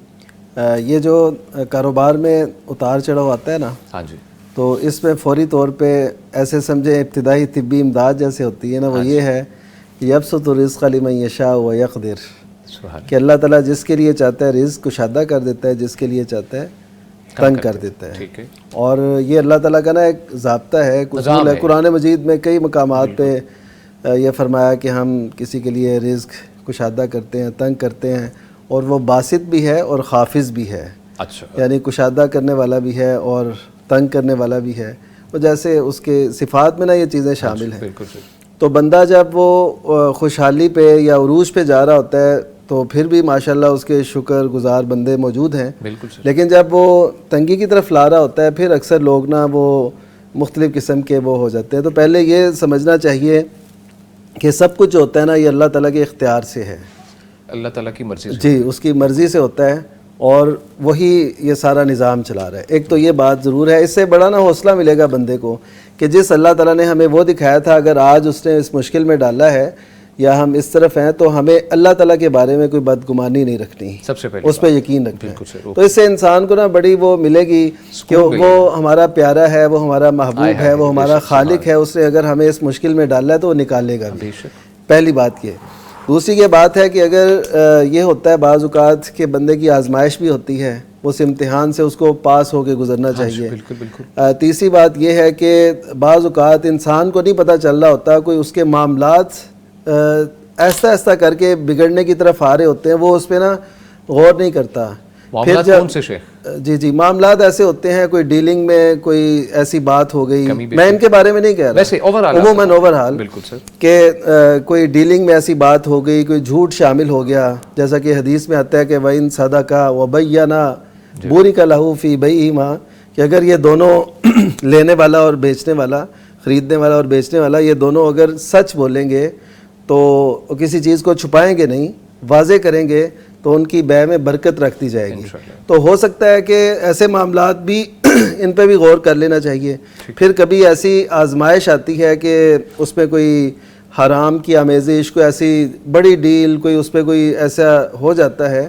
یہ جو کاروبار میں اتار چڑھاؤ آتا ہے نا، ہاں جی تو اس میں فوری طور پہ ایسے سمجھے ابتدائی طبی امداد جیسے ہوتی ہے نا، وہ یہ ہے کہ یبسط الرزق لمن یشاء ویقدر، کہ اللہ تعالیٰ جس کے لیے چاہتا ہے رزق کشادہ کر دیتا ہے، جس کے لیے چاہتا ہے تنگ کر دیتا ہے، ٹھیک ہے، اور یہ اللہ تعالیٰ کا نا ایک ضابطہ ہے، اصول ہے۔ قرآن مجید میں کئی مقامات پہ یہ فرمایا کہ ہم کسی کے لیے رزق کشادہ کرتے ہیں، تنگ کرتے ہیں، اور وہ باسط بھی ہے اور خافض بھی ہے، اچھا یعنی کشادہ کرنے والا بھی ہے اور تنگ کرنے والا بھی ہے، اور جیسے اس کے صفات میں نا یہ چیزیں شامل ہیں۔ بالکل صحیح، تو بندہ جب وہ خوشحالی پہ یا عروج پہ جا رہا ہوتا ہے تو پھر بھی ماشاءاللہ اس کے شکر گزار بندے موجود ہیں، بالکل صحیح، لیکن جب وہ تنگی کی طرف لا رہا ہوتا ہے پھر اکثر لوگ نا وہ مختلف قسم کے وہ ہو جاتے ہیں۔ تو پہلے یہ سمجھنا چاہیے کہ سب کچھ جو ہوتا ہے نا یہ اللہ تعالیٰ کے اختیار سے ہے، اللہ تعالیٰ کی مرضی سے، جی اس کی مرضی سے ہوتا ہے، اور وہی یہ سارا نظام چلا رہا ہے۔ ایک تو یہ بات ضرور ہے، اس سے بڑا نا حوصلہ ملے گا بندے کو کہ جس اللہ تعالیٰ نے ہمیں وہ دکھایا تھا، اگر آج اس نے اس مشکل میں ڈالا ہے یا ہم اس طرف ہیں تو ہمیں اللہ تعالیٰ کے بارے میں کوئی بدگمانی نہیں رکھنی، سب سے پہلے اس پہ یقین رکھنا بالکل صحیح، ہے۔ تو اس سے انسان کو نا بڑی وہ ملے گی کہ وہ ہمارا پیارا ہے، وہ ہمارا محبوب ہے، وہ ہمارا خالق ہے، اس نے اگر ہمیں اس مشکل میں ڈالا ہے تو وہ نکالے گا بھی۔ پہلی بات یہ۔ دوسری یہ بات ہے کہ اگر یہ ہوتا ہے بعض اوقات کہ بندے کی آزمائش بھی ہوتی ہے، اس امتحان سے اس کو پاس ہو کے گزرنا چاہیے۔ بالکل بالکل، تیسری بات یہ ہے کہ بعض اوقات انسان کو نہیں پتہ چل رہا ہوتا، کوئی اس کے معاملات ایسا ایسا کر کے بگڑنے کی طرف آ رہے ہوتے ہیں، وہ اس پہ نا غور نہیں کرتا۔ معاملات کون سے شیخ؟ جی معاملات ایسے ہوتے ہیں، کوئی ڈیلنگ میں کوئی ایسی بات ہو گئی، میں ان کے بارے میں نہیں کہہ رہا، ویسے عموماً اوور حال، بالکل سر، کہ کوئی ڈیلنگ میں ایسی بات ہو گئی، کوئی جھوٹ شامل ہو گیا، جیسا کہ حدیث میں آتا ہے کہ وَإِن صَدَقَ وَبَيَّنَ بُورِكَ لَهُ فِي بَيْعِهِمَا، کہ اگر یہ دونوں لینے والا اور بیچنے والا، خریدنے والا اور بیچنے والا، یہ دونوں اگر سچ بولیں گے تو کسی چیز کو چھپائیں گے نہیں، واضح کریں گے تو ان کی بیع میں برکت رکھ دی جائے گی. تو ہو سکتا ہے کہ ایسے معاملات بھی ان پہ بھی غور کر لینا چاہیے. پھر کبھی ایسی آزمائش آتی ہے کہ اس میں کوئی حرام کی آمیزش، کوئی ایسی بڑی ڈیل، کوئی اس پہ کوئی ایسا ہو جاتا ہے.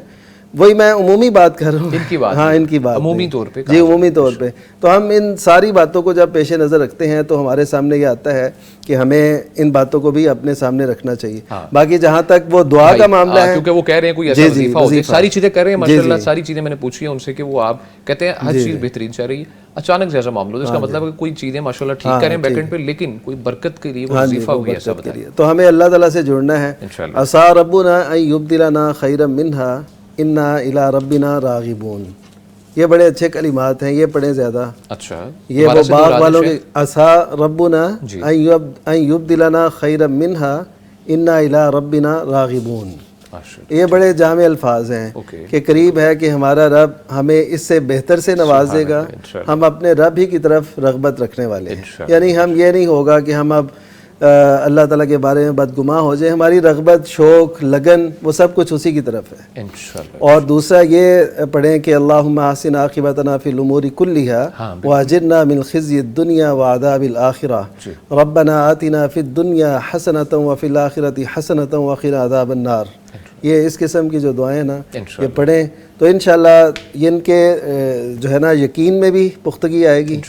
وہی میں عمومی بات کر رہا ہوں، ان کی بات، ہاں ان کی بات عمومی طور پہ، جی عمومی طور پہ. تو ہم ان ساری باتوں کو جب پیش نظر رکھتے ہیں تو ہمارے سامنے یہ آتا ہے کہ ہمیں ان باتوں کو بھی اپنے سامنے رکھنا چاہیے. باقی جہاں تک وہ دعا کا معاملہ ہے، کیونکہ وہ کہہ رہے ہیں کوئی ایسا وظیفہ ہو، ساری چیزیں کر رہے ہیں ماشاءاللہ، ساری چیزیں میں نے پوچھی ہیں ان سے کہ وہ آپ کہتے ہیں ہر چیز بہترین چل رہی ہے، اچانک جیسا معاملہ، اس کا مطلب ہے کہ کوئی چیزیں ماشاءاللہ ٹھیک کریں بیک اینڈ پہ، لیکن کوئی برکت کے لیے وہ وظیفہ کوئی ایسا بتائیں. تو ہمیں اللہ تعالیٰ سے جڑنا ہے. عسیٰ ربنا ان یبدلنا خیرا منہا انا الی ربنا راغبون. یہ بڑے اچھے کلمات ہیں، یہ پڑھیں زیادہ. اچھا، یہ وہ باغ والوں کے عسیٰ ربنا ان یبدلنا خیرا منہا انا الی ربنا راغبون. یہ بڑے جامع الفاظ ہیں کہ قریب ہے کہ ہمارا رب ہمیں اس سے بہتر سے نواز دے گا. ہم اپنے رب ہی کی طرف رغبت رکھنے والے ہیں، یعنی ہم یہ نہیں ہوگا کہ ہم اب اللہ تعالیٰ کے بارے میں بدگماں ہو جائیں. ہماری رغبت، شوق، لگن، وہ سب کچھ اسی کی طرف ہے. اور دوسرا یہ پڑھیں کہ اللہم احسن عاقبتنا فی الامور کلھا واجرنا من خزی الدنیا وعذاب الآخرہ ربنا آتنا فی الدنیا حسنۃ وفی الآخرۃ حسنۃ وقنا عذاب النار. یہ اس قسم کی جو دعائیں نا یہ پڑھیں تو انشاءاللہ ان کے جو ہے نا یقین میں بھی پختگی آئے گی.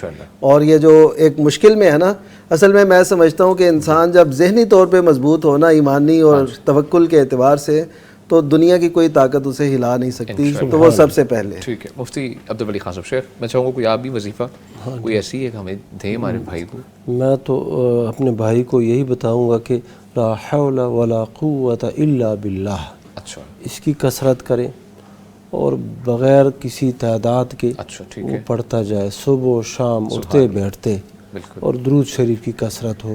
اور یہ جو ایک مشکل میں ہے نا، اصل میں سمجھتا ہوں کہ انسان جب ذہنی طور پہ مضبوط ہونا ایمانی اور توکل کے اعتبار سے، تو دنیا کی کوئی طاقت اسے ہلا نہیں سکتی. تو وہ سب سے پہلے. ٹھیک ہے مفتی عبدالولی خان صاحب، شیخ میں چاہوں گا کوئی آپ بھی وظیفہ کوئی ایسی ہے کہ ہمیں دیں ہمارے بھائی کو. میں تو اپنے بھائی کو یہی بتاؤں گا کہ لا حول ولا قوت الا باللہ. اچھا، اس کی کثرت کریں اور بغیر کسی تعداد کے وہ پڑھتا جائے، صبح و شام اٹھتے بیٹھتے، اور درود شریف کی کثرت ہو.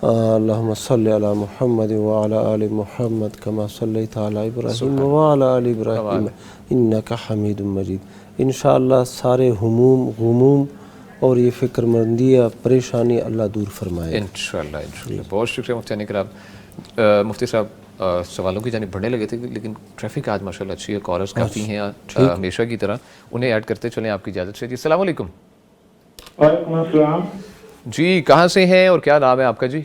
اللہم صلی علی محمد وعلی آل محمد کما صلیت علی ابراہیم وعلی آل ابراہیم انک حمید مجید. انشاءاللہ سارے ہموم، غموم اور یہ فکر مندی، پریشانی اللہ دور فرمائے انشاءاللہ. بہت شکریہ مفتی کرام. مفتی صاحب سوالوں کی جانب بڑھنے لگے تھے لیکن ٹریفک آج ماشاءاللہ اچھی ہے، کالرز کافی ہیں ہمیشہ کی طرح، انہیں ایڈ کرتے چلیں آپ کی اجازت سے. جی السلام علیکم. وعلیکم السلام. جی کہاں سے ہیں اور کیا نام ہے آپ کا؟ جی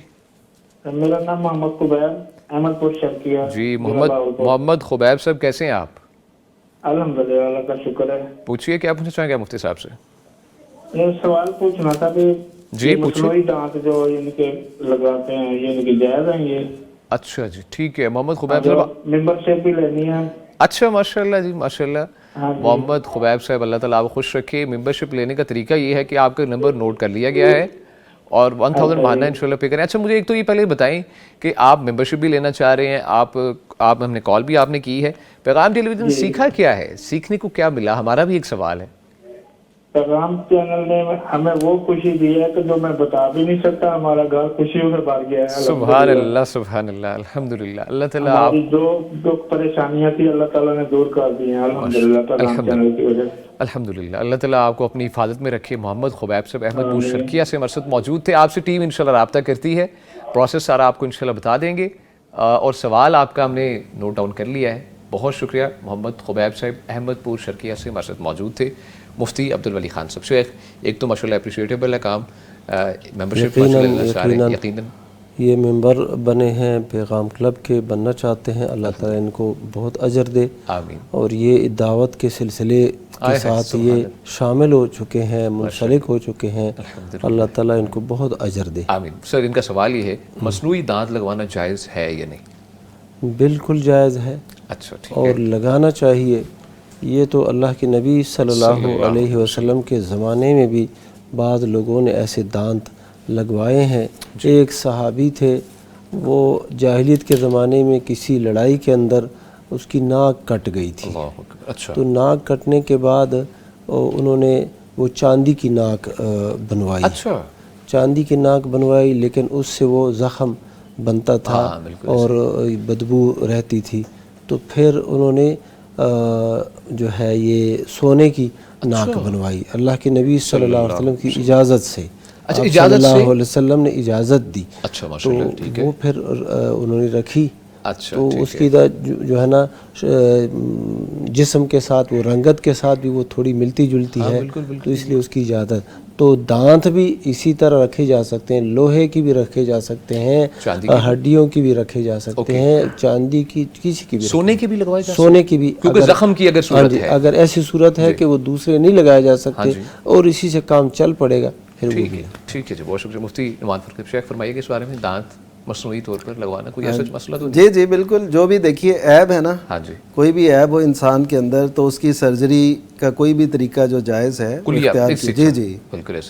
میرا نام محمد خبیب، احمد پور شرقیہ. جی محمد خبیب صاحب کیسے ہیں آپ؟ الحمدللہ اللہ کا شکر ہے. پوچھئے کیا پوچھنا چاہیں گے مفتی صاحب سے؟ یہ سوال پوچھنا تھا کہ جی مصنوعی دانت جو ان کے لگاتے ہیں یہ ان کی جائز ہیں یہ؟ اچھا جی ٹھیک ہے محمد خبیب صاحب. ممبر شپ بھی لینی ہے. اچھا ماشاءاللہ جی ماشاءاللہ. محمد خبیب صاحب اللہ تعالیٰ آپ خوش رکھے. ممبر شپ لینے کا طریقہ یہ ہے کہ آپ کا نمبر نوٹ کر لیا گیا ہے اور 1000 ماہانہ انشاءاللہ پے کریں. اچھا مجھے ایک تو یہ پہلے بتائیں کہ آپ ممبر شپ بھی لینا چاہ رہے ہیں، آپ ہم نے کال بھی آپ نے کی ہے. پیغام ٹیلی ویژن سیکھا کیا ہے؟ سیکھنے کو کیا ملا؟ ہمارا بھی ایک سوال ہے. پیغام چینل نے ہمیں وہ خوشی دی ہے کہ جو میں بتا بھی نہیں سکتا. ہمارا گھر خوشیوں سے بھر گیا ہے. سبحان اللہ سبحان اللہ الحمدللہ. اللہ تعالیٰ ہماری جو دکھ پریشانیاں تھی اللہ تعالیٰ نے دور کر دی ہیں الحمدللہ پیغام چینل کی وجہ سے. الحمدللہ. اللہ تعالیٰ آپ کو اپنی حفاظت میں رکھے. محمد خبیب صاحب احمد پور شرقیہ سے ہمارے ساتھ موجود تھے. آپ سے ٹیم انشاءاللہ رابطہ کرتی ہے، پروسیس سارا آپ کو انشاءاللہ بتا دیں گے. اور سوال آپ کا ہم نے نوٹ ڈاؤن کر لیا ہے. بہت شکریہ. محمد خبیب صاحب احمد پور شرقیہ سے ہمارے ساتھ موجود تھے. مفتی عبدالولی خان صاحب. شیخ ایک تو ماشاءاللہ اپریشیٹیبل ہے کام، ممبرشپ یقیناً یہ ممبر بنے ہیں پیغام کلب کے، بننا چاہتے ہیں. اللہ تعالیٰ ان کو بہت اجر دے. آمین. اور یہ دعوت کے سلسلے کے ساتھ یہ شامل ہو چکے ہیں، منسلک ہو چکے ہیں. اللہ تعالیٰ ان کو بہت اجر دے. آمین. سر ان کا سوال یہ ہے مصنوعی دانت لگوانا جائز ہے یا نہیں؟ بالکل جائز ہے. اچھا ٹھیک اور لگانا چاہیے. یہ تو اللہ کے نبی صلی اللہ علیہ وسلم کے زمانے میں بھی بعض لوگوں نے ایسے دانت لگوائے ہیں. ایک صحابی تھے، وہ جاہلیت کے زمانے میں کسی لڑائی کے اندر اس کی ناک کٹ گئی تھی. اچھا. تو ناک کٹنے کے بعد انہوں نے وہ چاندی کی ناک بنوائی. اچھا. چاندی کی ناک بنوائی لیکن اس سے وہ زخم بنتا تھا اور بدبو رہتی تھی. تو پھر انہوں نے جو ہے یہ سونے کی ناک بنوائی اللہ کے نبی صلی اللہ علیہ وسلم کی اجازت سے. اچھا آپ اجازت صلی سے؟ اللہ علیہ وسلم نے اجازت دی. اچھا تو ماشاءاللہ ٹھیک ہے. وہ پھر انہوں نے رکھی. اچھا تو ٹھیک اس ہے. کی جو ہے نا جسم کے ساتھ وہ رنگت کے ساتھ بھی وہ تھوڑی ملتی جلتی ہے, تو اس لیے اس کی اجازت. تو دانت بھی اسی طرح رکھے جا سکتے ہیں, لوہے کی بھی رکھے جا سکتے ہیں, ہڈیوں کی بھی رکھے جا سکتے ہیں, چاندی کی, کسی کی بھی, سونے کی بھی لگوائے جا سکتے سونے کی بھی, کیونکہ زخم کی اگر صورت ہے, اگر ایسی صورت ہے کہ وہ دوسرے نہیں لگائے جا سکتے اور اسی سے کام چل پڑے گا پھر. ٹھیک ہے ٹھیک ہے جی, بہت شکریہ. مفتی نعمان فرقی شیخ فرمائیے کہ اس بارے میں دانت مصنوعی طور پر لگوانا کوئی ایسا مسئلہ تو نہیں؟ جی جی بالکل. جو بھی دیکھیے عیب ہے نا, ہاں جی, کوئی بھی عیب ہو انسان کے اندر تو اس کی سرجری کا کوئی بھی طریقہ جو جائز ہے اختیار کی. جی جی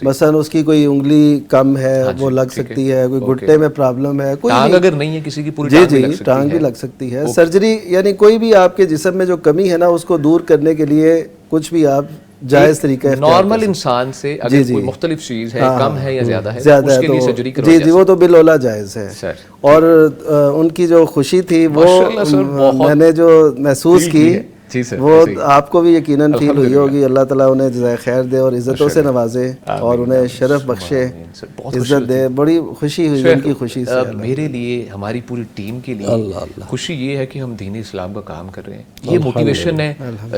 مثلا اس کی کوئی انگلی کم ہے وہ لگ سکتی ہے, کوئی گھٹنے میں پرابلم ہے, کوئی ٹانگ اگر نہیں ہے کسی کی پوری جی جی ٹانگ بھی لگ سکتی ہے. سرجری یعنی کوئی بھی آپ کے جسم میں جو کمی ہے نا اس کو دور کرنے کے لیے کچھ بھی آپ جائز طریقہ نارمل انسان سے اگر کوئی مختلف چیز ہے, کم ہے یا زیادہ ہے, اس کے لیے سرجری کروائی جی جی وہ تو بالولا جائز ہے. اور ان کی جو خوشی تھی وہ میں نے جو محسوس کی وہ آپ کو بھی یقیناً فیل ہوئی ہوگی. اللہ تعالیٰ انہیں جزائے خیر دے اور عزتوں سے نوازے اور انہیں شرف بخشے, عزت دے. بڑی خوشی ہوئی ان کی خوشی سے. میرے لیے, ہماری پوری ٹیم کے لیے خوشی یہ ہے کہ ہم دین اسلام کا کام کر رہے ہیں. یہ موٹیویشن ہے,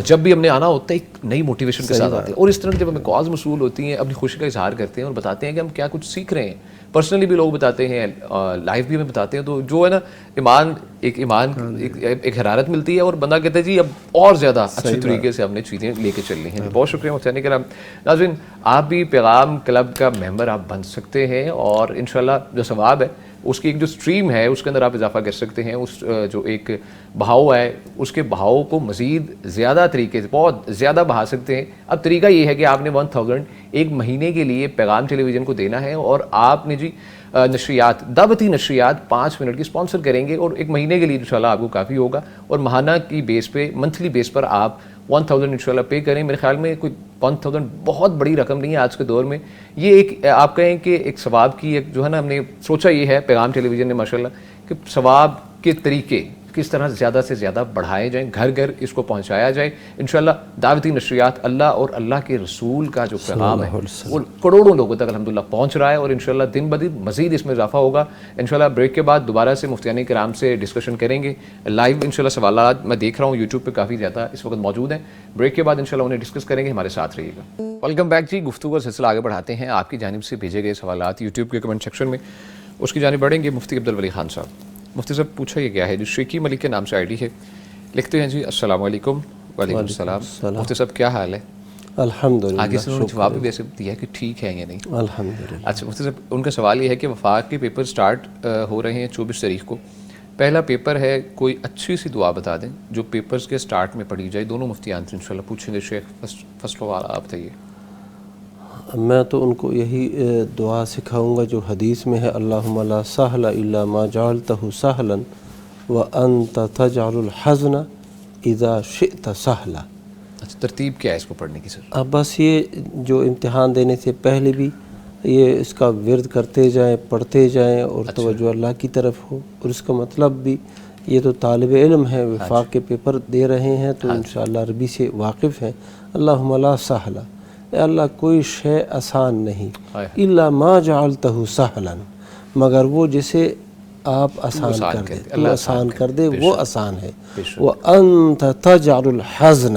جب بھی ہم نے آنا ہوتا ہے ایک نئی موٹیویشن کے ساتھ آتے ہیں, اور اس طرح جب ہمیں کاز موصول ہوتی ہیں اپنی خوشی کا اظہار کرتے ہیں اور بتاتے ہیں کہ ہم کیا کچھ سیکھ رہے ہیں. پرسنلی بھی لوگ بتاتے ہیں, لائف بھی ہمیں بتاتے ہیں, تو جو ہے نا ایمان ایک حرارت ملتی ہے اور بندہ کہتا ہے جی اب اور زیادہ اچھی طریقے سے ہم نے چیزیں لے کے چلنی ہیں. بہت شکریہ مفتیان کرام. ناظرین آپ بھی پیغام کلب کا ممبر آپ بن سکتے ہیں اور انشاءاللہ جو ثواب ہے اس کی ایک جو سٹریم ہے اس کے اندر آپ اضافہ کر سکتے ہیں. اس جو ایک بہاؤ ہے اس کے بہاؤ کو مزید زیادہ طریقے سے بہت زیادہ بہا سکتے ہیں. اب طریقہ یہ ہے کہ آپ نے 1000 ایک مہینے کے لیے پیغام ٹیلی ویژن کو دینا ہے, اور آپ نے جی نشریات, دعوتی نشریات 5 منٹ کی اسپانسر کریں گے, اور ایک مہینے کے لیے انشاءاللہ آپ کو کافی ہوگا. اور ماہانہ کی بیس پہ, منتھلی بیس پر آپ 1000 انشاءاللہ پے کریں. میرے خیال میں کوئی 1000 بہت بڑی رقم نہیں ہے آج کے دور میں. یہ ایک آپ کہیں کہ ایک ثواب کی ایک جو ہے نا, ہم نے سوچا یہ ہے پیغام ٹیلی ویژن نے ماشاءاللہ کہ ثواب کے طریقے کس طرح زیادہ سے زیادہ بڑھائے جائیں, گھر گھر اس کو پہنچایا جائے. انشاءاللہ دعوتی نشریات اللہ اور اللہ کے رسول کا جو پیغام ہے وہ کروڑوں لوگوں تک الحمدللہ پہنچ رہا ہے, اور انشاءاللہ دن بدن مزید اس میں اضافہ ہوگا. انشاءاللہ بریک کے بعد دوبارہ سے مفتیان کرام سے ڈسکشن کریں گے لائیو. انشاءاللہ سوالات میں دیکھ رہا ہوں یوٹیوب پہ کافی زیادہ اس وقت موجود ہیں. بریک کے بعد انشاءاللہ انہیں ڈسکس کریں گے, ہمارے ساتھ رہیے گا. ویلکم بیک جی. گفتگو کا سلسلہ آگے بڑھاتے ہیں. آپ کی جانب سے بھیجے گئے سوالات یوٹیوب کے کمنٹ سیکشن میں اس کی جانب بڑھیں گے. مفتی عبدالولی خان صاحب, مفتی صاحب پوچھا یہ کیا ہے, جو شیخی ملک کے نام سے آئی ڈی ہے, لکھتے ہیں جی السلام علیکم. وعلیکم السلام. مفتی صاحب کیا حال ہے؟ الحمدللہ. آگے سے انہوں نے جواب بھی ویسے دیا کہ ٹھیک ہے یا نہیں. الحمدللہ. اچھا مفتی صاحب ان کا سوال یہ ہے کہ وفاق کے پیپر سٹارٹ ہو رہے ہیں 24 تاریخ کو. پہلا پیپر ہے, کوئی اچھی سی دعا بتا دیں جو پیپرز کے سٹارٹ میں پڑھی جائے. دونوں مفتیان سے انشاءاللہ پوچھیں گے. شیخ فرسٹ سوال آپ بتائیے. میں تو ان کو یہی دعا سکھاؤں گا جو حدیث میں ہے, اللہم لا سہل الا ما جعلتہ سہلا وانت تجعل الحزن اذا شئت سہلا. اچھا ترتیب کیا ہے اس کو پڑھنے کی سر؟ اب بس یہ جو امتحان دینے سے پہلے بھی یہ اس کا ورد کرتے جائیں, پڑھتے جائیں, اور توجہ اللہ کی طرف ہو. اور اس کا مطلب بھی یہ تو طالب علم ہے, وفاق کے پیپر دے رہے ہیں تو انشاءاللہ عربی سے واقف ہیں. اللہم لا سہلا, اے اللہ کوئی شے آسان نہیں, الا ما جعلتہ سہلا, مگر وہ جسے آپ آسان کر دے, اللہ آسان کر دے وہ آسان ہے. وانت تجعل الحزن,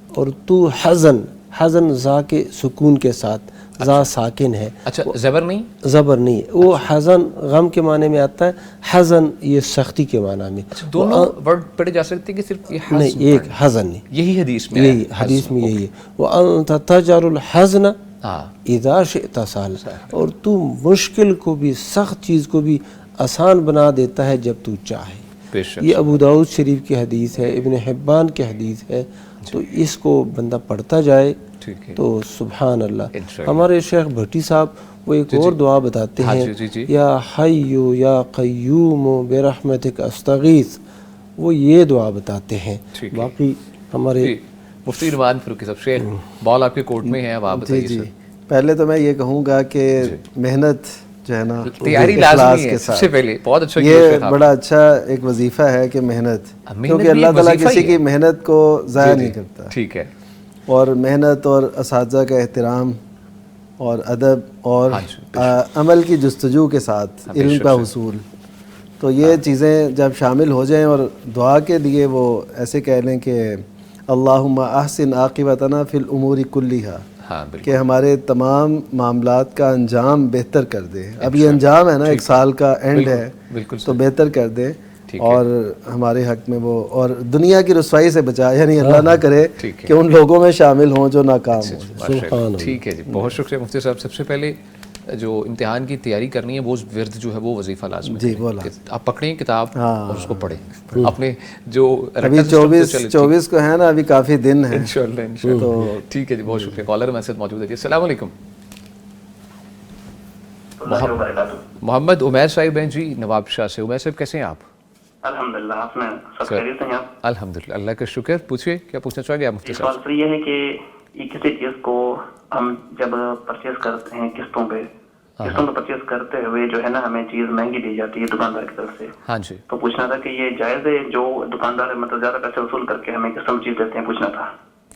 اور تو حزن ذا کے سکون کے ساتھ, ذا ساکن ہے. اچھا زبر نہیں؟ زبر نہیں, وہ حزن غم کے معنی میں آتا ہے, حزن یہ سختی کے معنی میں. دونوں ورڈ پڑھے جا سکتے ہیں کہ صرف یہ حزن؟ نہیں, ایک حزن نہیں, یہی حدیث میں یہی حدیث میں یہی ہے. وانت تجعل الحزن اذا شئت سہلا, اور تو مشکل کو بھی, سخت چیز کو بھی آسان بنا دیتا ہے جب تو چاہے. یہ ابو داؤد شریف کی حدیث ہے, ابن حبان کی حدیث ہے. تو اس کو بندہ پڑھتا جائے تو سبحان اللہ. ہمارے شیخ بھٹی صاحب وہ ایک اور دعا بتاتے ہیں, یا حیو یا قیوم برحمتک استغیث, وہ یہ دعا بتاتے ہیں. باقی ہمارے مفتی نعمان فرقی صاحب, شیخ بال آپ کے کورٹ میں ہے, اب آپ بتائیے. پہلے تو میں یہ کہوں گا کہ محنت جو ہے نا تیاری اخلاص لازمی کے ہے سب ساتھ. سے پہلے. بہت اچھا کیا یہ شیخ آپ نے. بڑا اچھا ایک وظیفہ ہے کہ محنت, محنت کیونکہ بھی اللہ ایک تعالیٰ وظیفہ کسی ہی کی ہے. محنت کو ضائع نہیں کرتا, ٹھیک ہے. اور محنت اور اساتذہ کا احترام اور ادب اور ہاں جی، بے شک. عمل کی جستجو کے ساتھ ہاں، بے علم شک کا سے. حصول, تو یہ چیزیں جب شامل ہو جائیں, اور دعا کے لیے وہ ایسے کہہ لیں کہ اللہم احسن عاقبتنا فی الامور کلیہا, ہاں بالکل. کہ ہمارے تمام معاملات کا انجام بہتر کر دے. اب یہ انجام ہے نا, ایک سال کا اینڈ ہے, بالکل تو بہتر کر دے ٹھیک ہے. اور ہمارے حق میں وہ, اور دنیا کی رسوائی سے بچا, یعنی اللہ نہ کرے ٹھیک ہے. کہ ان لوگوں میں شامل ہوں جو ناکام ہوں. ماشاء اللہ. ٹھیک ہے جی, بہت شکریہ مفتی صاحب. سب سے پہلے جو امتحان کی تیاری کرنی ہے وہ ورد جو ہے وہ وظیفہ لازم ہے. جی وہ لازم. آپ پکڑیں کتاب اور اس کو پڑھیں. اپنے جو ابھی 24 کو ہے نا, ابھی کافی دن ہے انشاءاللہ. تو ٹھیک ہے جی, بہت شکریہ. کالر ہمارے ساتھ موجود ہے جی. السلام علیکم. محمد عمیر صاحب ہیں جی نواب شاہ سے. عمیر صاحب کیسے ہیں آپ؟ الحمدللہ, آپ نے سب خیریت ہیں آپ؟ الحمدللہ, اللہ کا شکر. پوچھئے, کیا پوچھنا چاہیں گے آپ مفتی صاحب؟ سوال سر یہ ہے کہ یہ کسی چیز کو ہم جب پرچیز کرتے ہیں قسطوں پہ پرچیز کرتے ہوئے جو ہے نا ہمیں چیز مہنگی دی جاتی ہے دکاندار کی طرف سے. ہاں جی. تو پوچھنا تھا کہ یہ جائز ہے جو دکاندار مطلب زیادہ پیسے وصول کر کے ہمیں قسط میں چیز دیتے ہیں, پوچھنا تھا.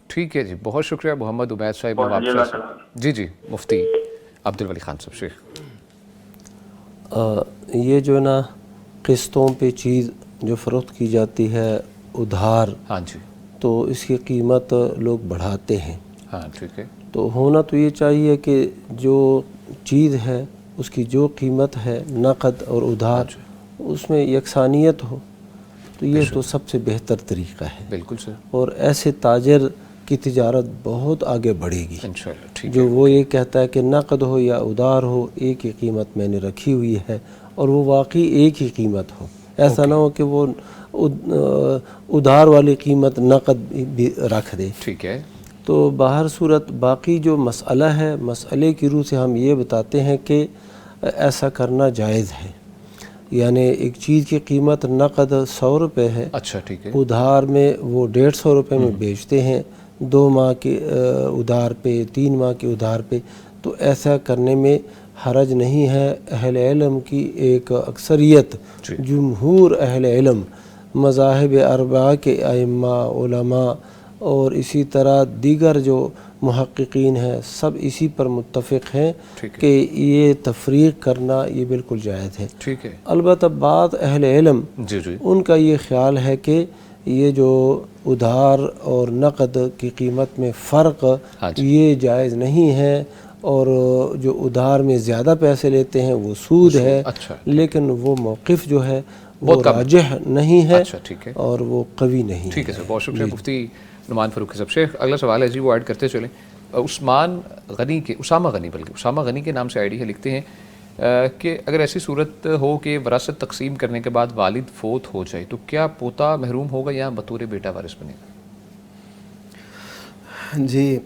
ٹھیک ہے جی, بہت شکریہ محمد عمیر صاحب نواب شاہ سے. جی جی, مفتی عبدالولی خان صاحب. شیخ یہ جو ہے نا قسطوں پہ چیز جو فروخت کی جاتی ہے ادھار, ہاں جی, تو اس کی قیمت لوگ بڑھاتے ہیں. ہاں ٹھیک ہے. تو ہونا تو یہ چاہیے کہ جو چیز ہے اس کی جو قیمت ہے نقد اور ادھار اس میں یکسانیت ہو, تو یہ تو سب سے بہتر طریقہ ہے. بالکل سر. اور ایسے تاجر کی تجارت بہت آگے بڑھے گی انشاءاللہ. ٹھیک ہے. جو وہ یہ کہتا ہے کہ نقد ہو یا ادھار ہو ایک ہی قیمت میں نے رکھی ہوئی ہے, اور وہ واقعی ایک ہی قیمت ہو. ایسا نہ ہو کہ وہ ادھار والی قیمت نقد بھی رکھ دے. ٹھیک ہے. تو باہر صورت باقی جو مسئلہ ہے, مسئلے کی روح سے ہم یہ بتاتے ہیں کہ ایسا کرنا جائز ہے. یعنی ایک چیز کی قیمت نقد 100 روپے ہے, اچھا ٹھیک ہے, ادھار میں وہ 150 روپے میں بیچتے ہیں, 2 ماہ کے ادھار پہ 3 ماہ کے ادھار پہ. تو ایسا کرنے میں حرج نہیں ہے. اہل علم کی ایک اکثریت, جمہور اہل علم, مذاہب اربعہ کے ائمہ علماء اور اسی طرح دیگر جو محققین ہیں سب اسی پر متفق ہیں کہ یہ تفریق کرنا یہ بالکل جائز ہے. ٹھیک ہے. البتہ بعض اہل علم ان کا یہ خیال ہے کہ یہ جو ادھار اور نقد کی قیمت میں فرق یہ جائز نہیں ہے, اور جو ادھار میں زیادہ پیسے لیتے ہیں وہ سود ہے, لیکن وہ موقف جو ہے وہ راجح نہیں ہے اور وہ قوی نہیں. ٹھیک ہے سر, بہت شکریہ مفتی نعمان فاروقی صاحب. شیخ اگلا سوال ہے جی, وہ ایڈ کرتے چلیں. اسامہ غنی کے نام سے آئی ڈی ہے, لکھتے ہیں کہ اگر ایسی صورت ہو کہ وراثت تقسیم کرنے کے بعد والد فوت ہو جائے تو کیا پوتا محروم ہوگا یا بطور بیٹا وارث بنے گا؟ جی,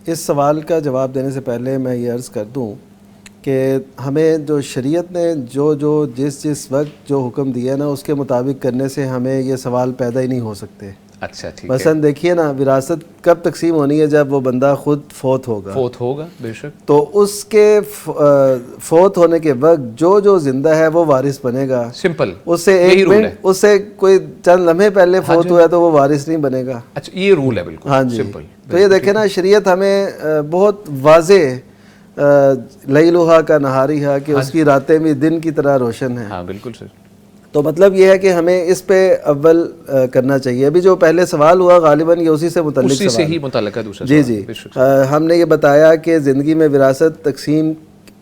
اس سوال کا جواب دینے سے پہلے میں یہ عرض کر دوں کہ ہمیں جو شریعت نے جو جس وقت جو حکم دیا نا اس کے مطابق کرنے سے ہمیں یہ سوال پیدا ہی نہیں ہو سکتے. اچھا ٹھیک ہے. مثلا دیکھیے نا, وراثت کب تقسیم ہونی ہے؟ جب وہ بندہ خود فوت ہوگا. بے شک. تو اس کے فوت ہونے کے وقت جو زندہ ہے وہ وارث بنے گا. سمپل. اس سے ایک منٹ, اس سے کوئی چند لمحے پہلے فوت ہوا ہے تو وہ وارث نہیں بنے گا. اچھا, یہ رول ہے بالکل. ہاں جی. تو یہ دیکھیں نا, شریعت ہمیں بہت واضح لیلھا کا نہاریھا کہ اس کی راتیں بھی دن کی طرح روشن ہیں. ہاں بالکل سر. تو مطلب یہ ہے کہ ہمیں اس پہ اول کرنا چاہیے. ابھی جو پہلے سوال ہوا غالباً یہ اسی سے متعلق ہے. دوسرا جی, ہم نے یہ بتایا کہ زندگی میں وراثت تقسیم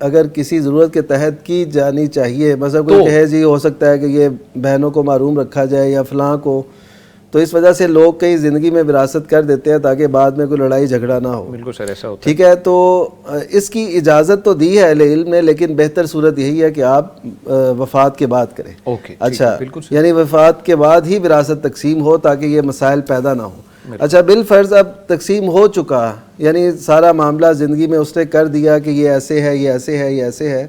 اگر کسی ضرورت کے تحت کی جانی چاہیے, مثلا کوئی کہے جی ہو سکتا ہے کہ یہ بہنوں کو محروم رکھا جائے یا فلاں کو, تو اس وجہ سے لوگ کئی زندگی میں وراثت کر دیتے ہیں تاکہ بعد میں کوئی لڑائی جھگڑا نہ ہو. بالکل سر, ایسا ہوتا ہے. ٹھیک ہے, تو اس کی اجازت تو دی ہے اہل علم نے, لیکن بہتر صورت یہی ہے کہ آپ وفات کے بعد کریں. اچھا, یعنی وفات کے بعد ہی وراثت تقسیم ہو تاکہ یہ مسائل پیدا نہ ہوں. اچھا, بالفرض اب تقسیم ہو چکا, یعنی سارا معاملہ زندگی میں اس نے کر دیا کہ یہ ایسے ہے, یہ ایسے ہے, یہ ایسے ہے,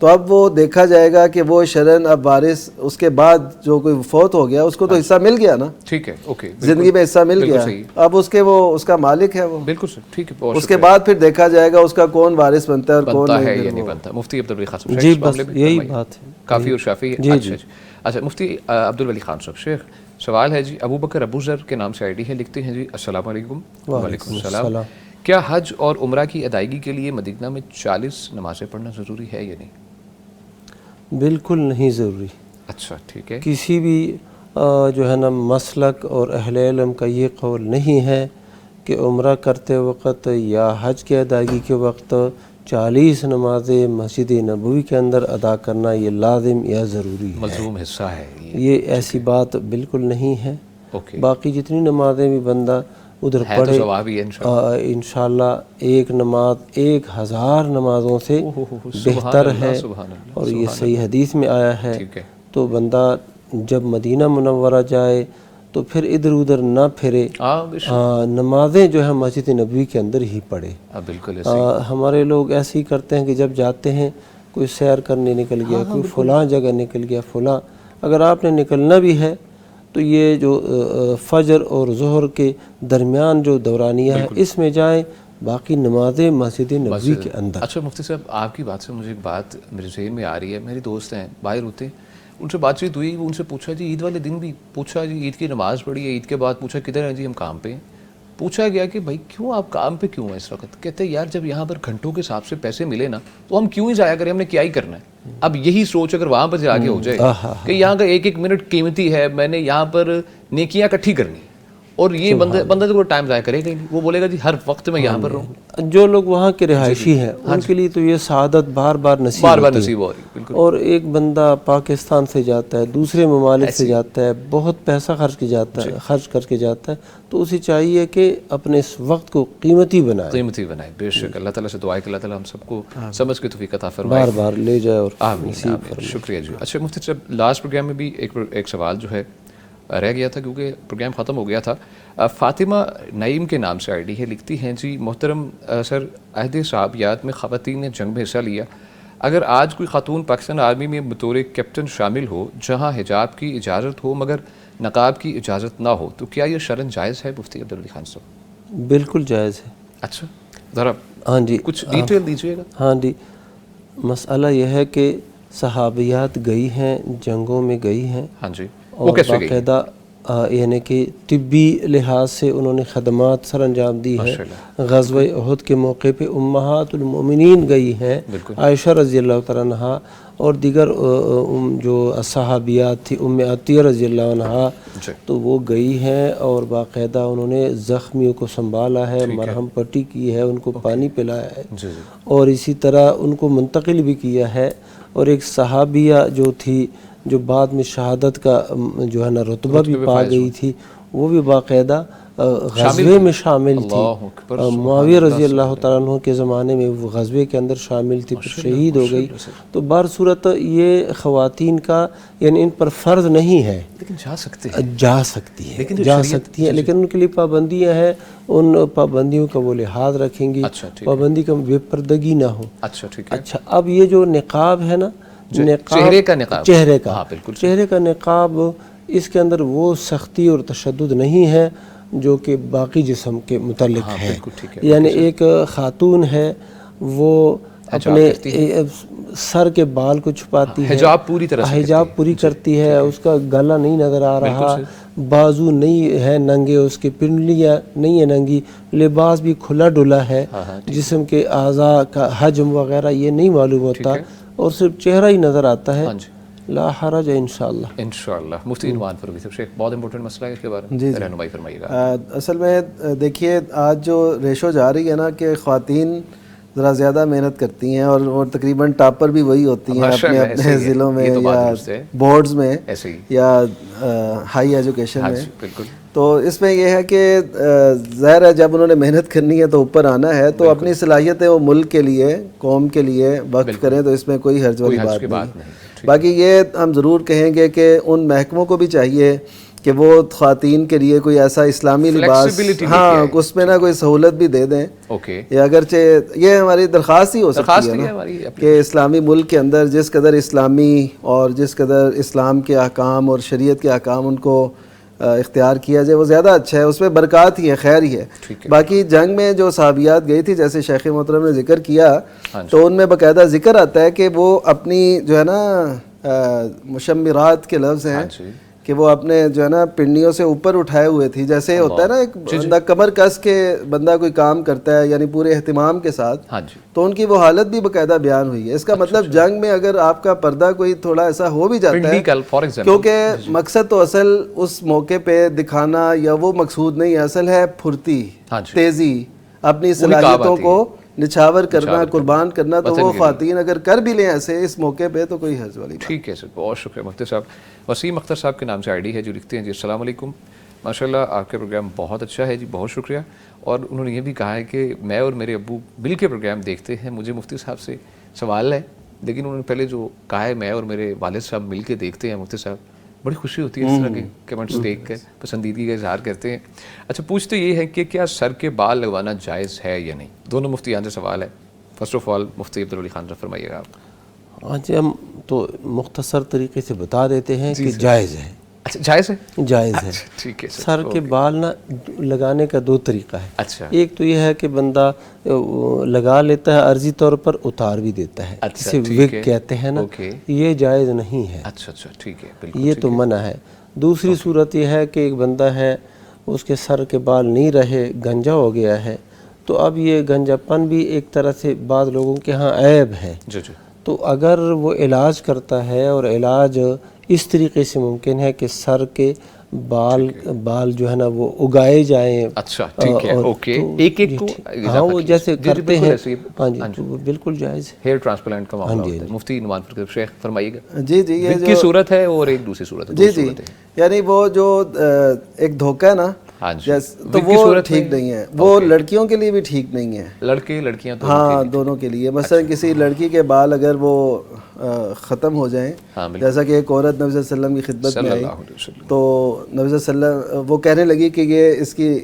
تو اب وہ دیکھا جائے گا کہ وہ شرن اب وارث اس کے بعد جو کوئی فوت ہو گیا اس کو تو حصہ مل گیا نا, ٹھیک ہے, اوکے, زندگی میں حصہ مل گیا, اب اس کے وہ اس کا مالک ہے وہ, بالکل سر, ٹھیک ہے. اس کے بعد پھر دیکھا جائے گا اس کا کون وارث بنتا ہے اور کون ہے یا نہیں بنتا. مفتی عبدالولی خان صاحب, جی بس یہی بات ہے, کافی اور شافی ہے. اچھا اچھا, مفتی عبدالولی خان صاحب, شیخ سوال ہے جی, ابو بکر ابو ذر کے نام سے آئی ڈی ہے, لکھتے ہیں جی السلام علیکم. وعلیکم السلام. کیا حج اور عمرہ کی ادائیگی کے لیے مدینہ میں 40 نمازیں پڑھنا ضروری ہے یا نہیں؟ بالکل نہیں ضروری. اچھا ٹھیک ہے. کسی بھی جو ہے نا مسلک اور اہل علم کا یہ قول نہیں ہے کہ عمرہ کرتے وقت یا حج کی ادائیگی کے وقت 40 نمازیں مسجد نبوی کے اندر ادا کرنا یہ لازم یا ضروری ہے, ملزوم حصہ ہے یہ ایسی بات بالکل نہیں ہے. باقی جتنی نمازیں بھی بندہ ادھر پڑھے انشاءاللہ ایک نماز 1000 نمازوں سے بہتر ہے, اور یہ صحیح حدیث میں آیا ہے. تو بندہ جب مدینہ منورہ جائے تو پھر ادھر ادھر نہ پھرے, نمازیں جو ہے مسجد نبوی کے اندر ہی پڑھے. ہمارے لوگ ایسے ہی کرتے ہیں کہ جب جاتے ہیں کوئی سیر کرنے نکل گیا, کوئی فلاں جگہ نکل گیا فلاں. اگر آپ نے نکلنا بھی ہے تو یہ جو فجر اور ظہر کے درمیان جو دورانیہ ہے اس میں جائیں, باقی نمازیں مسجد نبوی کے اندر. اچھا مفتی صاحب, آپ کی بات سے مجھے ایک بات میرے ذہن میں آ رہی ہے. میرے دوست ہیں باہر ہوتے ہیں, ان سے بات چیت ہوئی, ان سے پوچھا جی عید والے دن بھی پوچھا جی عید کی نماز پڑھی ہے, عید کے بعد پوچھا کدھر ہیں جی, ہم کام پہ ہیں. پوچھا گیا کہ بھائی کیوں آپ کام پہ کیوں ہیں اس وقت؟ کہتے ہیں یار جب یہاں پر گھنٹوں کے حساب سے پیسے ملے نا تو ہم کیوں ہی ضائع کریں, ہم نے کیا ہی کرنا ہے. اب یہی سوچ اگر وہاں پر جا کے ہو جائے کہ یہاں کا ایک ایک منٹ قیمتی ہے, میں نے یہاں پر نیکیاں اکٹھی کرنی, اور یہ بندہ تو ٹائم ضائع کرے گا ہی نہیں, وہ بولے گا جی ہر وقت میں یہاں پر رہوں. جو لوگ وہاں کے رہائشی ہیں ان کے لیے تو یہ سعادت بار بار نصیب ہو رہی ہے. اور ایک بندہ پاکستان سے جاتا ہے, دوسرے ممالک سے جاتا ہے, بہت پیسہ خرچ کر کے جاتا ہے, تو اسے چاہیے کہ اپنے اس وقت کو قیمتی بنائے. بے شک. اللہ تعالیٰ سے دعا ہے کہ اللہ تعالیٰ ہم سب کو سمجھ کے توفیق عطا فرمائے, بار بار لے جائے اور آمین. شکریہ جی. اچھا مفتی صاحب, لاسٹ پروگرام میں بھی ایک سوال جو ہے رہ گیا تھا کیونکہ پروگرام ختم ہو گیا تھا. فاطمہ نعیم کے نام سے آئی ڈی ہے, لکھتی ہیں جی محترم سر, عہد صحابیات میں خواتین نے جنگ میں حصہ لیا. اگر آج کوئی خاتون پاکستان آرمی میں بطور کیپٹن شامل ہو جہاں حجاب کی اجازت ہو مگر نقاب کی اجازت نہ ہو, تو کیا یہ شرعاً جائز ہے مفتی عبدالولی خان صاحب؟ بالکل جائز ہے. اچھا ذرا ہاں جی کچھ ڈیٹیل دیجیے گا. ہاں جی, مسئلہ یہ ہے کہ صحابیات گئی ہیں, جنگوں میں گئی ہیں, ہاں جی, اور باقاعدہ یعنی کہ طبی لحاظ سے انہوں نے خدمات سر انجام دی ہیں. غزوہ احد کے موقع پہ امہات المومنین گئی ہیں, عائشہ رضی اللہ تعالیٰ عنہا, اور دیگر جو صحابیات تھی ام عطیہ رضی اللہ عنہا, تو وہ گئی ہیں اور باقاعدہ انہوں نے زخمیوں کو سنبھالا ہے, مرہم پٹی کی ہے, ان کو پانی پلایا ہے, اور اسی طرح ان کو منتقل بھی کیا ہے. اور ایک صحابیہ جو تھی جو بعد میں شہادت کا جو ہے نا رتبہ بھی پا گئی تھی, وہ بھی باقاعدہ غزوے میں شامل تھی. معاویہ رضی اللہ تعالیٰ عنہ کے زمانے میں وہ غزوے کے اندر شامل تھی, پھر شہید ہو گئی. تو بہر صورت یہ خواتین کا یعنی ان پر فرض نہیں ہے, لیکن جا سکتی ہیں, لیکن ان کے لیے پابندیاں ہیں, ان پابندیوں کا وہ لحاظ رکھیں گی, پابندی کا بے پردگی نہ ہو. اچھا اب یہ جو نقاب ہے نا, چہرے کا نقاب, اس کے اندر وہ سختی اور تشدد نہیں ہے جو کہ باقی جسم کے متعلق ہے. یعنی ایک خاتون ہے وہ اپنے سر کے بال کو چھپاتی ہے, حجاب پوری کرتی ہے, اس کا گلا نہیں نظر آ رہا, بازو نہیں ہے ننگے, اس کی پنڈلیاں نہیں ہے ننگی, لباس بھی کھلا ڈلا ہے, جسم کے اعضاء کا حجم وغیرہ یہ نہیں معلوم ہوتا, اور صرف چہرہ ہی نظر آتا ہے. لا حرج انشاءاللہ. مفتی عنوان فروغی صاحب, ایک بہت امپورٹنٹ مسئلہ ہے, اس کے بارے میں رہنمائی فرمائیے گا. اصل میں دیکھیے آج جو ریشو جا رہی ہے نا کہ خواتین ذرا زیادہ محنت کرتی ہیں, اور تقریباً ٹاپر بھی وہی ہوتی ہیں اپنے ضلعوں میں یا بورڈز میں یا ہائی ایجوکیشن میں. تو اس میں یہ ہے کہ ظاہر ہے جب انہوں نے محنت کرنی ہے تو اوپر آنا ہے, تو اپنی صلاحیتیں وہ ملک کے لیے قوم کے لیے وقف کریں, تو اس میں کوئی حرج والی بات نہیں. باقی یہ ہم ضرور کہیں گے کہ ان محکموں کو بھی چاہیے کہ وہ خواتین کے لیے کوئی ایسا اسلامی لباس ہاں اس میں نہ کوئی سہولت بھی دے دیں. اوکے, یا اگرچہ یہ ہماری درخواست ہی ہو سکتی ہے نا کہ اسلامی ملک کے اندر جس قدر اسلامی اور جس قدر اسلام کے احکام اور شریعت کے احکام ان کو اختیار کیا جائے وہ زیادہ اچھا ہے, اس میں برکات ہی ہے, خیر ہی ہے. باقی جنگ میں جو صحابیات گئی تھی جیسے شیخ محترم نے ذکر کیا تو ان میں باقاعدہ ذکر آتا ہے کہ وہ اپنی جو ہے نا مشمرات کے لفظ ہیں کہ وہ اپنے جو ہے نا پنڈیوں سے اوپر اٹھائے ہوئے تھی, جیسے ہوتا ہے نا ایک بندہ کمر کس کے بندہ کوئی کام کرتا ہے یعنی پورے اہتمام کے ساتھ, تو ان کی وہ حالت بھی باقاعدہ بیان ہوئی ہے. اس کا مطلب جنگ میں اگر آپ کا پردہ کوئی تھوڑا ایسا ہو بھی جاتا ہے, کیونکہ مقصد تو اصل اس موقع پہ دکھانا یا وہ مقصود نہیں, اصل ہے پھرتی, تیزی, اپنی صلاحیتوں کو نچھاور کرنا, قربان کرنا. تو وہ خواتین اگر کر بھی لیں ایسے اس موقع پہ تو کوئی حرج والی بات. ٹھیک ہے سر, بہت شکریہ مفتی صاحب. وسیم اختر صاحب کے نام سے آئی ڈی ہے جو لکھتے ہیں جی السلام علیکم, ماشاءاللہ آپ کا پروگرام بہت اچھا ہے جی, بہت شکریہ. اور انہوں نے یہ بھی کہا ہے کہ میں اور میرے ابو مل کے پروگرام دیکھتے ہیں. مجھے مفتی صاحب سے سوال ہے, لیکن انہوں نے پہلے جو کہا ہے میں اور میرے والد صاحب مل کے دیکھتے ہیں مفتی صاحب, بڑی خوشی ہوتی ہے اس طرح کے کمنٹس دیکھ کر, پسندیدگی کا اظہار کرتے ہیں. اچھا, پوچھتے یہ ہے کہ کیا سر کے بال لگوانا جائز ہے یا نہیں؟ دونوں مفتیان سے سوال ہے. فرسٹ آف آل مفتی عبدالولی خان صاحب فرمائیے گا آپ. ہاں جی, ہم تو مختصر طریقے سے بتا دیتے ہیں کہ جائز ہے. اچھا, جائز ہے, جائز ہے. ٹھیک ہے. سر کے بال نہ لگانے کا دو طریقہ ہے. اچھا, ایک تو یہ ہے کہ بندہ لگا لیتا ہے, عرضی طور پر اتار بھی دیتا ہے, جسے وگ کہتے ہیں نا, یہ جائز نہیں ہے. اچھا اچھا, ٹھیک ہے, بالکل یہ تو منع ہے. دوسری صورت یہ ہے کہ ایک بندہ ہے اس کے سر کے بال نہیں رہے, گنجا ہو گیا ہے, تو اب یہ گنجا پن بھی ایک طرح سے بعض لوگوں کے ہاں عیب ہے. تو اگر وہ علاج کرتا ہے اور علاج اس طریقے سے ممکن ہے کہ سر کے بال جو ہے نا وہ اگائے جائیں. اچھا, ٹھیک ہے, اوکے, ایک ایک کو ہاں وہ جیسے کرتے ہیں, ہاں جی, تو وہ بالکل جائز ہے. ہیئر ٹرانسپلانٹ کا معاملہ ہوتا ہے. مفتی نعمان فرقی شیخ فرمائیے گا. جی جی, یہ کی صورت ہے اور ایک دوسری صورت ہے. جی جی, یعنی وہ جو ایک دھوکہ ہے نا, تو وہ ٹھیک نہیں ہے. وہ لڑکیوں کے لیے بھی ٹھیک نہیں ہے, لڑکے لڑکیاں ہاں دونوں کے لیے. مثلا کسی لڑکی کے بال اگر وہ ختم ہو جائیں, جیسا کہ ایک عورت نبی صلی اللہ علیہ وسلم کی خدمت میں آئی تو نبی صلی اللہ علیہ وسلم وہ کہنے لگی کہ یہ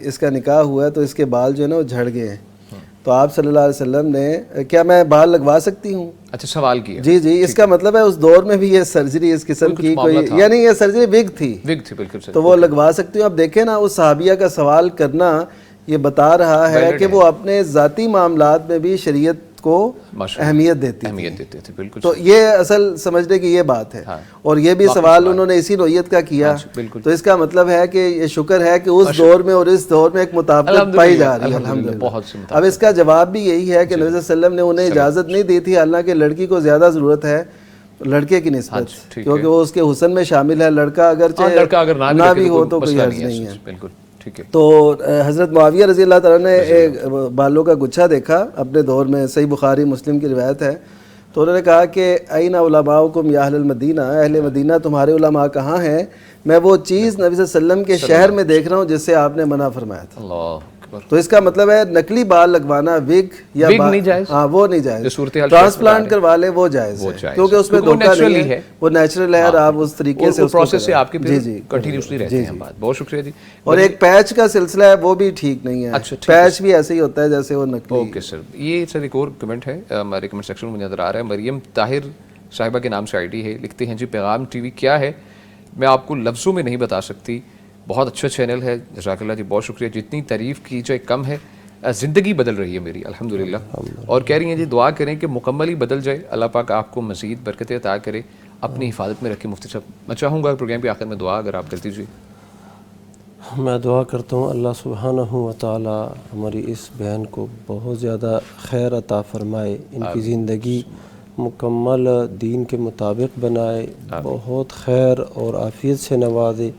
اس کا نکاح ہوا ہے تو اس کے بال جو ہے نا وہ جھڑ گئے ہیں. تو آپ صلی اللہ علیہ وسلم نے کیا میں بال لگوا سکتی ہوں, اچھا سوال کیا. جی جی, اس کا مطلب ہے اس دور میں بھی یہ سرجری اس قسم کی کوئی, یعنی یہ سرجری وگ تھی, بالکل, تو وہ لگوا سکتی ہوں. اب دیکھیں نا, اس صحابیہ کا سوال کرنا یہ بتا رہا ہے کہ وہ اپنے ذاتی معاملات میں بھی شریعت کو اہمیت دیتی تھی. بالکل, تو یہ اصل سمجھنے کی یہ بات ہے. اور یہ بھی سوال انہوں نے اسی نوعیت کا کیا, تو اس کا مطلب ہے کہ یہ شکر ہے کہ اس دور میں اور اس دور میں ایک مطابقت پائی جا رہی ہے الحمدللہ. اب اس کا جواب بھی یہی ہے کہ نبی صلی اللہ علیہ وسلم نے انہیں اجازت نہیں دی تھی, حالانکہ لڑکی کو زیادہ ضرورت ہے لڑکے کی نسبت, کیونکہ وہ اس کے حسن میں شامل ہے. لڑکا اگرچہ نہ بھی ہو تو کوئی حرج نہیں ہے. بالکل, تو حضرت معاویہ رضی اللہ تعالیٰ نے ایک بالوں کا گچھا دیکھا اپنے دور میں, صحیح بخاری مسلم کی روایت ہے. تو انہوں نے کہا کہ این علماؤکم یا اہل المدینہ, اہل مدینہ تمہارے علماء کہاں ہیں؟ میں وہ چیز نبی صلی اللہ علیہ وسلم کے شہر میں دیکھ رہا ہوں جس سے آپ نے منع فرمایا تھا. تو اس کا مطلب ہے نقلی بال لگوانا, وگ یا ہاں وہ نہیں جائز. ٹرانسپلانٹ کروا لے وہ جائز ہے, کیونکہ اس میں دھوکہ نہیں ہے, وہ نیچرل ہے اور آپ اس طریقے سے پروسیس سے آپ کے کنٹینیوسلی رہتے ہیں. بہت شکریہ جی. اور ایک پیچ کا سلسلہ ہے وہ بھی ٹھیک نہیں ہے, پیچ بھی ایسے ہی ہوتا ہے جیسے وہ نقلی. اوکے سر, یہ سر ایک اور کمنٹ ہے ہمارے کمنٹ سیکشن میں نظر آ رہا ہے. مریم طاہر صاحبہ کے نام سے آئی ڈی ہے, لکھتے ہیں جی پیغام ٹی وی کیا ہے میں آپ کو لفظوں میں نہیں بتا سکتی, بہت اچھا چینل ہے, جزاک اللہ جی, بہت شکریہ. جتنی تعریف کی جائے کم ہے, زندگی بدل رہی ہے میری الحمدللہ. اور کہہ رہی ہیں جی دعا کریں کہ مکمل ہی بدل جائے, اللہ پاک آپ کو مزید برکتیں عطا کرے, اپنی حفاظت میں رکھے. مفتی صاحب میں چاہوں گا پروگرام کے آخر میں دعا اگر آپ کر دیجیے. میں دعا کرتا ہوں اللہ سبحانہ و تعالی ہماری اس بہن کو بہت زیادہ خیر عطا فرمائے, ان کی زندگی مکمل دین کے مطابق بنائے, بہت خیر اور عافیت سے نوازے,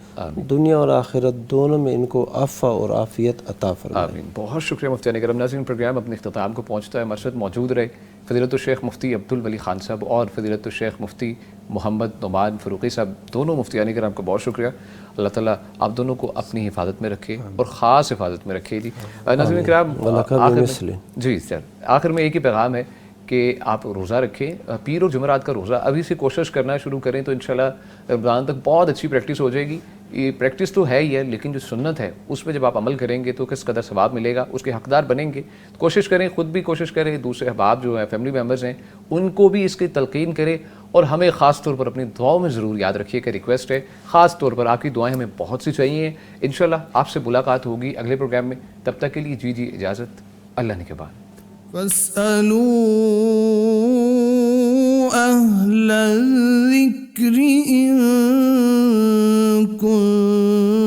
دنیا اور آخرت دونوں میں ان کو عفو اور عافیت عطا فرمائے. آمین. بہت شکریہ مفتیان کرام. ناظرین پروگرام اپنے اختتام کو پہنچتا ہے. ہمارے ساتھ موجود رہے فضیلت الشیخ مفتی عبدالولی خان صاحب اور فضیلت الشیخ مفتی محمد نعمان فرقی صاحب, دونوں مفتیان کرام کا بہت شکریہ. اللہ تعالیٰ آپ دونوں کو اپنی حفاظت میں رکھے اور خاص حفاظت میں رکھے. جی ناظرین کرام, جی سر آخر میں ایک ہی پیغام ہے کہ آپ روزہ رکھیں, پیر اور جمعرات کا روزہ ابھی سے کوشش کرنا شروع کریں تو انشاءاللہ رمضان تک بہت اچھی پریکٹس ہو جائے گی. یہ پریکٹس تو ہے ہی ہے، لیکن جو سنت ہے اس پہ جب آپ عمل کریں گے تو کس قدر ثواب ملے گا، اس کے حقدار بنیں گے. کوشش کریں، خود بھی کوشش کریں، دوسرے احباب جو ہیں فیملی ممبرز ہیں ان کو بھی اس کی تلقین کریں، اور ہمیں خاص طور پر اپنی دعاؤں میں ضرور یاد رکھیے کہ ریکویسٹ ہے، خاص طور پر آپ کی دعائیں ہمیں بہت سی چاہیے. انشاءاللہ آپ سے ملاقات ہوگی اگلے پروگرام میں، تب تک کے لیے جی اجازت، اللہ نے کے بعد. فاسألوا أهل الذكر إن كنتم